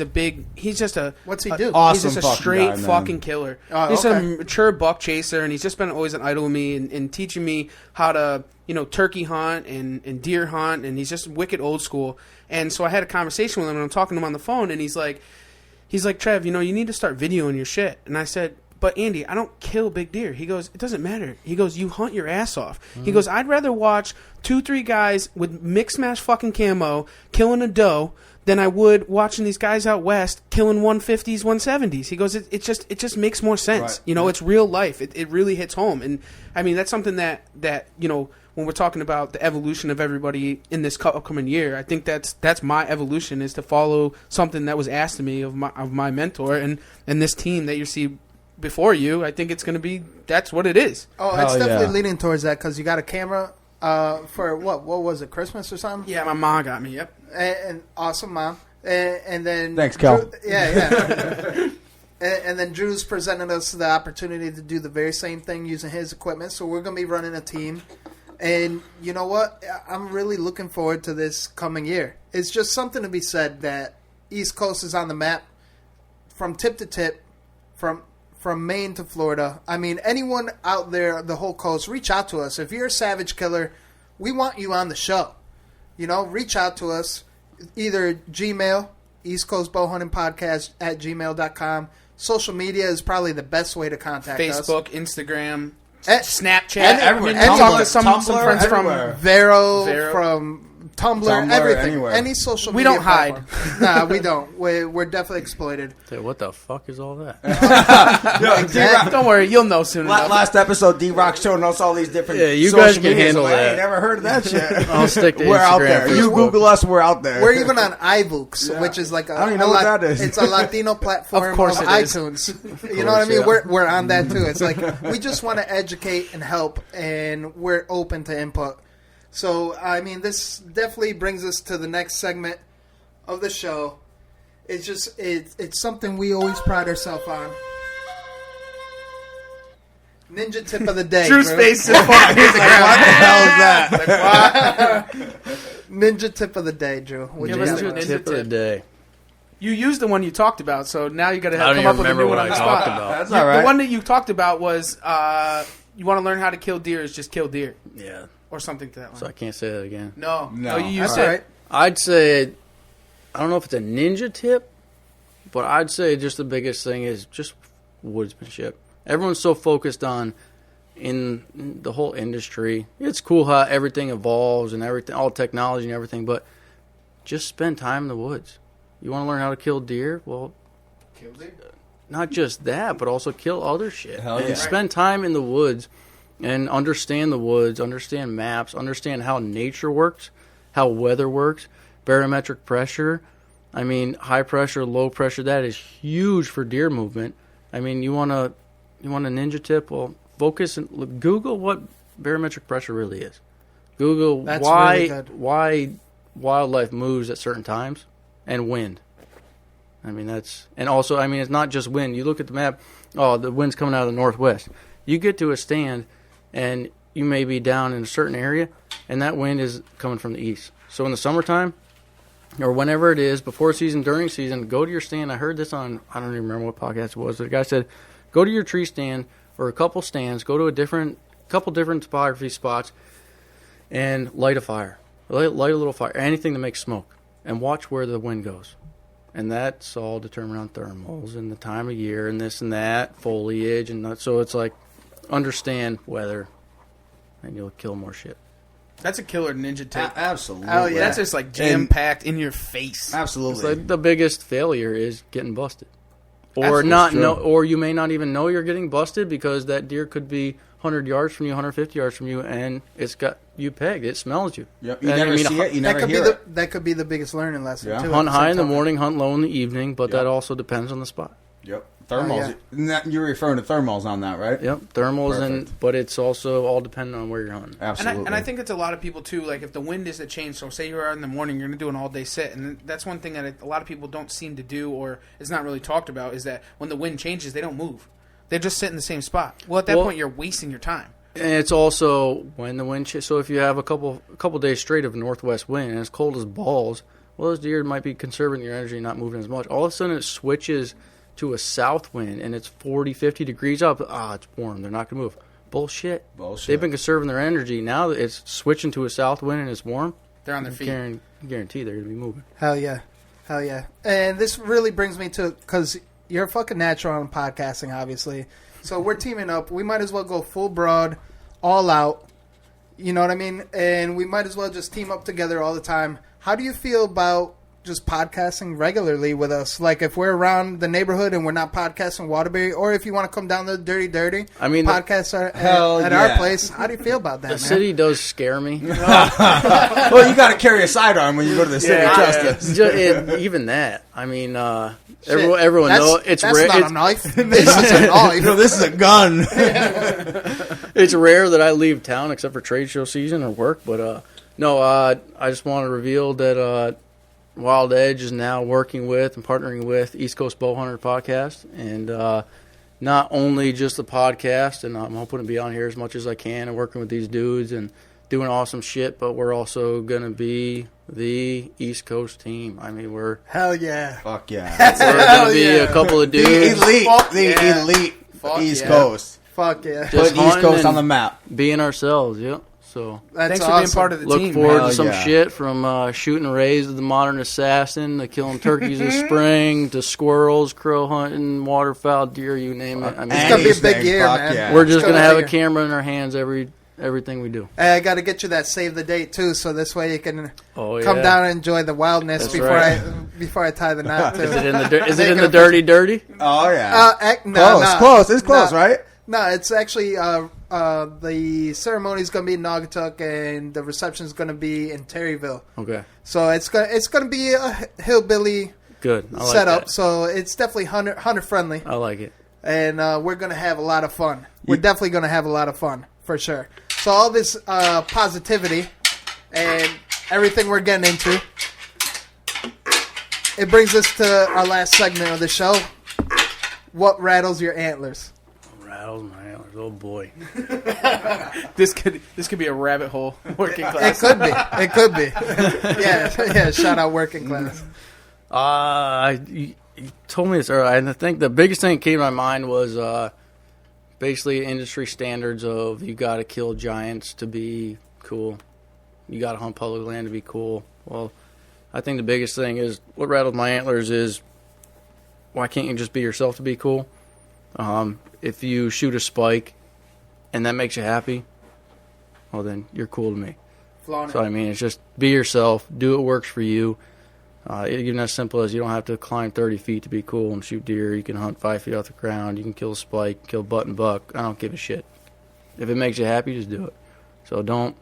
just a what's he do? Awesome, he's just a straight fucking killer. He's okay. a mature buck chaser, and he's just been always an idol of me and teaching me how to turkey hunt and deer hunt, and he's just wicked old school. And so I had a conversation with him, and I'm talking to him on the phone, and he's like, Trev, you need to start videoing your shit. And I said, but Andy, I don't kill big deer. He goes, it doesn't matter. He goes, you hunt your ass off. Mm-hmm. He goes, I'd rather watch 2-3 guys with mixed match fucking camo killing a doe than I would watching these guys out west killing 150s, 170s. He goes, it just makes more sense. Right. It's real life. It really hits home. And I mean, that's something that when we're talking about the evolution of everybody in this upcoming year, I think that's my evolution, is to follow something that was asked of me of my mentor and this team that you see before you. I think it's going to be, that's what it is. Oh, it's definitely leaning towards that, because you got a camera for what was it, Christmas or something? Yeah, my mom got me. Yep. And awesome, Mom. And then thanks, Cal. Drew, yeah. And then Drew's presented us the opportunity to do the very same thing using his equipment. So we're going to be running a team. And you know what? I'm really looking forward to this coming year. It's just something to be said that East Coast is on the map from tip to tip, from Maine to Florida. I mean, anyone out there, the whole coast, reach out to us. If you're a savage killer, we want you on the show. reach out to us. Either Gmail, East Coast Bowhunting Podcast at gmail.com. Social media is probably the best way to contact us. Facebook, Instagram, At- Snapchat. everywhere. I mean, talk to Tumblr, some friends everywhere. from Vero, from Tumblr, everything. anywhere. Any social We media don't hide. platform. Nah, we don't. We're definitely exploited. Say, what the fuck is all that? D-Rock, Don't worry, you'll know soon enough. last episode, D-Rock showing us all these different Yeah, you social guys can medias. handle I ain't that. never heard of that shit. I'll stick to We're out Instagram, there. You Facebook. Google us, we're out there. We're even on iVoox, Yeah. which is like I don't even know what that is. It's a Latino platform Of course of it is. iTunes. You know what I mean? yeah. We're on that too. It's like we just want to educate and help, and we're open to input. So, I mean, this definitely brings us to the next segment of the show. It's just, it's something we always pride ourselves on. Ninja tip of the day. Drew's Drew. face is fucking. He's like, What the hell is that? Ninja tip of the day, Drew. What Give you us got the for us? ninja Tip of the tip. day. You used the one you talked about, so now you got to I don't come even up with a remember new one what on I the talked spot. about. That's all right. The one that you talked about was you want to learn how to kill deer is just kill deer Yeah, or something to that one. so I can't say that again. No, No. you used That's it. all right. I'd say, I don't know if it's a ninja tip, but I'd say just the biggest thing is just woodsmanship. Everyone's so focused on in the whole industry. It's cool how everything evolves and everything, all technology and everything, but just spend time in the woods. You want to learn how to kill deer? Well, Kill deer? not just that, but also kill other shit. Hell and yeah. spend time in the woods and understand the woods, understand maps, understand how nature works, how weather works, barometric pressure. I mean, high pressure, low pressure, that is huge for deer movement. I mean, you want a ninja tip? Well, focus and look, Google what barometric pressure really is. Google That's why really good. why wildlife moves at certain times and wind. I mean, and also, I mean, it's not just wind. You look at the map, oh, the wind's coming out of the northwest. You get to a stand, and you may be down in a certain area, and that wind is coming from the east. So in the summertime, or whenever it is, before season, during season, go to your stand. I heard this on, I don't even remember what podcast it was, but the guy said, go to your tree stand, or a couple stands, go to a couple different topography spots, and light a fire. Light a little fire, anything to make smoke, and watch where the wind goes. And that's all determined on thermals and the time of year and this and that, foliage. And that. So it's like, understand weather, and you'll kill more shit. That's a killer ninja tip. Absolutely. Oh, yeah. That's just like jam packed in your face. Absolutely. It's like the biggest failure is getting busted. Or Absolutely not true. know, or you may not even know you're getting busted because that deer could be 100 yards from you, 150 yards from you, and it's got you pegged. It smells you. Yep. You And I never mean, see it. You That never could be hear the it. that could be the biggest learning lesson Yeah. too. Hunt at the high same in the time. morning, hunt low in the evening, but that Yep. also depends on the spot. Yep. Thermals. yeah. You're referring to thermals on that, right? Yep, thermals, Perfect. but it's also all dependent on where you're hunting. Absolutely. And I think it's a lot of people too. Like if the wind is a change, so say you're out in the morning, you're gonna do an all day sit, and that's one thing that a lot of people don't seem to do, or is not really talked about, is that when the wind changes, they don't move. They just sit in the same spot. Well, at that point, you're wasting your time. And it's also when the wind so if you have a couple days straight of northwest wind and it's cold as balls, well, those deer might be conserving your energy, not moving as much. All of a sudden, it switches to a south wind and it's 40, 50 degrees up. It's warm. They're not going to move. Bullshit. They've been conserving their energy. Now that it's switching to a south wind and it's warm, They're on their feet. Guarantee they're going to be moving. Hell yeah. Hell yeah. And this really brings me to, because you're a fucking natural on podcasting, obviously. So we're teaming up. We might as well go full broad, all out. You know what I mean? And we might as well just team up together all the time. How do you feel about just podcasting regularly with us? Like if we're around the neighborhood and we're not podcasting Waterbury, or if you want to come down to Dirty, I mean, podcasts are Hell at yeah. our place. How do you feel about that, The man? city does scare me. Well, you got to carry a sidearm when you go to the city. Trust us. Even that. I mean, everyone knows it's that's rare. Not a knife. This is a knife. No, this is a gun. It's rare that I leave town except for trade show season or work. But no, I just want to reveal that Wild Edge is now working with and partnering with East Coast Bowhunter Podcast, and not only just the podcast. And I'm hoping to be on here as much as I can and working with these dudes and doing awesome shit. But we're also gonna be the East Coast team. I mean, we're Hell yeah. Fuck yeah. gonna be a couple of The dudes elite. Fuck The yeah. elite Fuck East yeah. Coast. Fuck yeah. Just Put East hunting Coast on and the map. being ourselves. Yep. So Thanks for awesome. being part of the look team. forward Hell to some yeah. shit from shooting rays of the modern assassin to killing turkeys in spring to squirrels, crow hunting, waterfowl, deer, you name it. I mean, It's gonna be a big Anything, year, fuck man. yeah. we're just It's gonna have a be- camera in our hands everything we do. Hey, I got to get you that save the date too, so this way you can Oh come yeah. down and enjoy the wildness That's before right. I tie the knot. Too. Is it in the dirty? Oh yeah. No, It's close, right? No, it's actually the ceremony is going to be in Naugatuck and the reception is going to be in Terryville. Okay, So it's going to be a hillbilly good. I like setup. that. So it's definitely hunter friendly, I like it. and we're going to have a lot of fun. We're definitely going to have a lot of fun for sure. So all this positivity and everything we're getting into, it brings us to our last segment of the show. What rattles your antlers? Rattles my antlers. Oh boy. This could be a rabbit hole working It class. could be. It could be. Yeah. Shout out working class. You told me this earlier, and I think the biggest thing that came to my mind was basically industry standards of you got to kill giants to be cool. You got to hunt public land to be cool. Well, I think the biggest thing is what rattles my antlers is why can't you just be yourself to be cool? If you shoot a spike and that makes you happy, well then you're cool to me. Flaunt So I mean, it's just be yourself, do what works for you. Even as simple as you don't have to climb 30 feet to be cool and shoot deer. You can hunt 5 feet off the ground. You can kill a spike, kill button buck. I don't give a shit. If it makes you happy, just do it. So don't.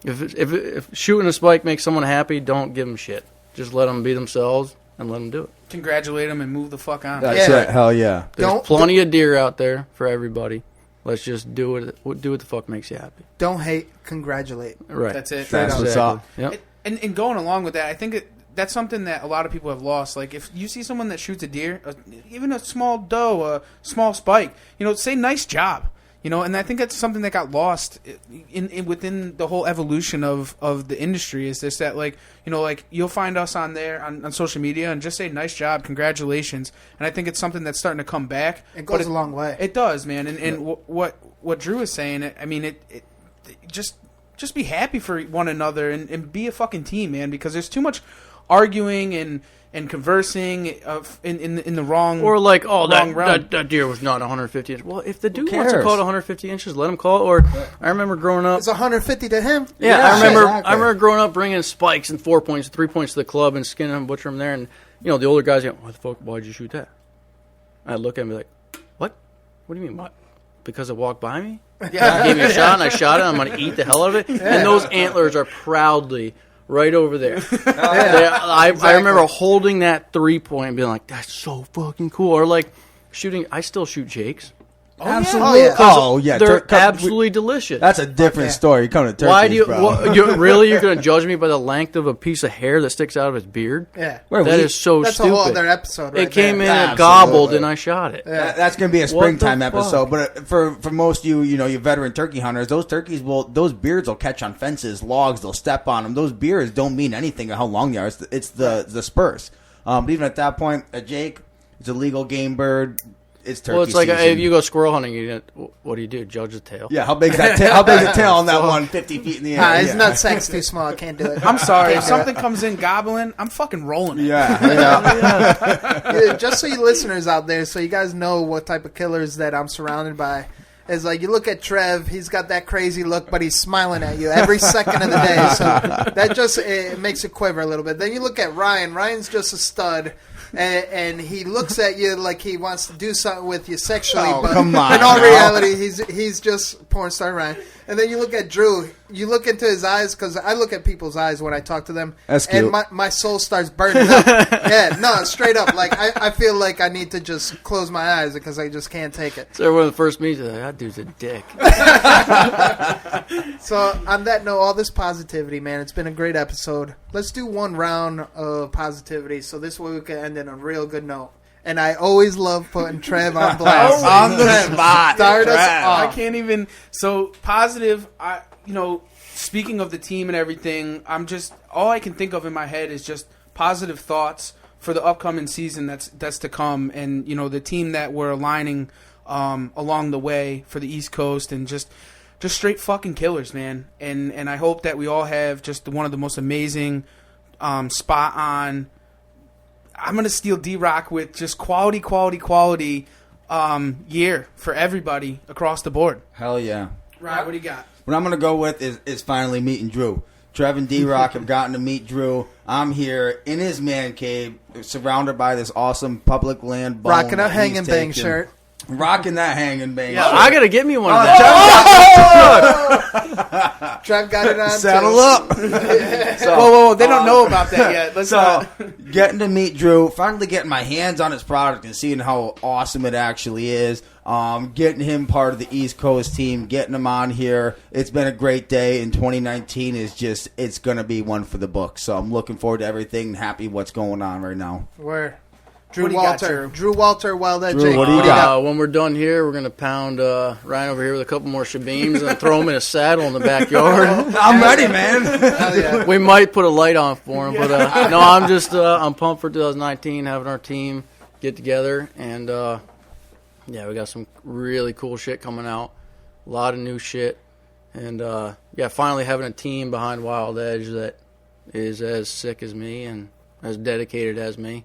If shooting a spike makes someone happy, don't give them shit. Just let them be themselves and let them do it. Congratulate them and move the fuck on. That's Yeah. it. Hell yeah. There's plenty of deer out there for everybody. Let's just do what the fuck makes you happy. Don't hate, congratulate. Right. That's it. That's what's up. Yep. And going along with that, I think that's something that a lot of people have lost. Like, if you see someone that shoots a deer, even a small doe, a small spike, say nice job. And I think that's something that got lost in within the whole evolution of the industry. Is this that like you'll find us on there on social media and just say nice job, congratulations. And I think it's something that's starting to come back. It goes a long way. It does, man. And what Drew is saying, I mean, it just be happy for one another and be a fucking team, man. Because there's too much arguing and conversing in the wrong Or like, wrong realm. that deer was not 150 inches. Well, if the dude Who wants to cares? call it 150 inches, let him call it. Or I remember growing up. It's 150 to him. Yeah, Yeah, I exactly. remember growing up bringing spikes and 4 points, 3 points to the club and skinning them, butchering them there. And the older guys go, "What the fuck? Why'd you shoot that?" I'd look at him and be like, "What? What do you mean what? Because it walked by me? Yeah. Gave me a shot and I shot it. I'm going to eat the hell out of it." And those antlers are proudly right over there. I remember holding that 3-point and being like, "That's so fucking cool." Or like shooting. I still shoot jakes. Absolutely. yeah. Oh yeah. They're Tur- absolutely delicious. That's a different story. You come to turkeys, Why do you? bro. You're going to judge me by the length of a piece of hair that sticks out of his beard? Yeah. Wait, That we- is so That's stupid. a whole other episode right It came there. in, Yeah, it gobbled, absolutely. and I shot it. That's going to be a What springtime the episode. fuck? But for most you veteran turkey hunters, those beards will catch on fences, logs, they'll step on them. Those beards don't mean anything of how long they are. It's the spurs. But even at that point, a jake, it's a legal game bird. It's turkey Well, it's like season. if you go squirrel hunting, what do you do? Judge the tail? Yeah, how big's that tail? How big's the tail on that one 50 feet in the air? Nah, his yeah. nutsack's too small. I can't do it. I'm sorry. If Can't do it. something comes in gobbling, I'm fucking rolling it. Yeah. Yeah, just so you listeners out there, so you guys know what type of killers that I'm surrounded by. Is like you look at Trev, he's got that crazy look, but he's smiling at you every second of the day. So that just it makes it quiver a little bit. Then you look at Ryan. Ryan's just a stud, and he looks at you like he wants to do something with you sexually. Oh, but come on, in all now. reality, he's just Pornstar Ryan. And then you look at Drew. You look into his eyes because I look at people's eyes when I talk to them. That's and cute. my soul starts burning up. Yeah, no, straight up. Like I feel like I need to just close my eyes because I just can't take it. So everyone at the first meeting, like, that dude's a dick. So on that note, all this positivity, man, it's been a great episode. Let's do one round of positivity, so this way we can end on a real good note. And I always love putting Trev on blast. On the spot. Start us Trev. I off. can't even. So positive. Speaking of the team and everything, all I can think of in my head is just positive thoughts for the upcoming season that's to come, and the team that we're aligning along the way for the East Coast, and just just straight fucking killers, man. And I hope that we all have just one of the most amazing spot on. I'm gonna steal D-Rock with just quality year for everybody across the board. Hell yeah. Right, what do you got? What I'm going to go with is finally meeting Drew. Trev and D-Rock have gotten to meet Drew. I'm here in his man cave, surrounded by this awesome public land. Rocking a hang and bang shirt. Rocking that hang and bang Yeah, shirt. I got to get me one of them. Trev got it on. Saddle too. up. Whoa, they don't know about that yet. Let's Getting to meet Drew, finally getting my hands on his product and seeing how awesome it actually is. Getting him part of the East Coast team, getting him on here. It's been a great day, and 2019 is just, it's going to be one for the books. So I'm looking forward to everything and happy what's going on right now. Where? What Drew do you got, Walter. Drew? Drew Walter, Wild Ed Drew, Jake. what do you got? When we're done here, we're going to pound Ryan over here with a couple more shabeens and throw him in a saddle in the backyard. I'm ready, man. Hell yeah. We might put a light on for him, but no, I'm just I'm pumped for 2019, having our team get together, and yeah, we got some really cool shit coming out, a lot of new shit, and yeah, finally having a team behind Wild Edge that is as sick as me and as dedicated as me.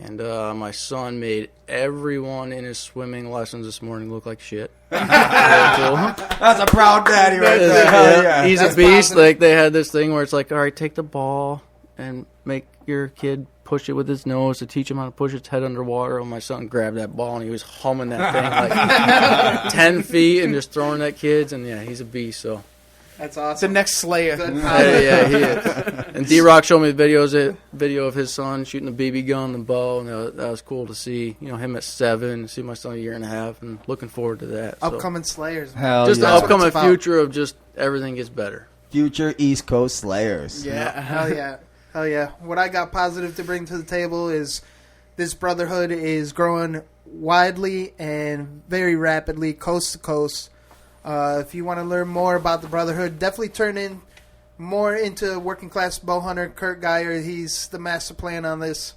And my son made everyone in his swimming lessons this morning look like shit. Very cool. That's a proud daddy right there. Hell yeah. He's That's a beast. positive. Like, they had this thing where it's like, all right, take the ball and make your kid push it with his nose to teach him how to push its head underwater. And my son grabbed that ball and he was humming that thing like 10 feet and just throwing at kids. And yeah, he's a beast. So That's the awesome. next Slayer. yeah, he is. And D-Rock showed me the video of his son shooting the BB gun, the bow, and that was cool to see. You know, him at 7, see my son a year and a half, and looking forward to that. So, Upcoming Slayers. Hell just yeah. the That's what upcoming it's about. future of just everything gets better. Future East Coast Slayers. Yeah. Hell yeah. Hell yeah. What I got positive to bring to the table is this brotherhood is growing widely and very rapidly, coast to coast. If you want to learn more about the brotherhood, definitely turn in more into working class bow hunter Kurt Geyer. He's the master plan on this.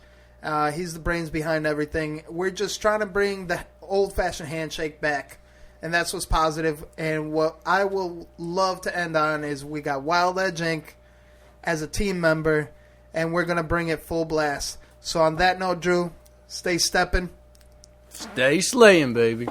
He's the brains behind everything. We're just trying to bring the old-fashioned handshake back, and that's what's positive. And what I will love to end on is we got Wild Edge Inc. as a team member, and we're going to bring it full blast. So on that note, Drew, stay stepping. Stay slaying, baby.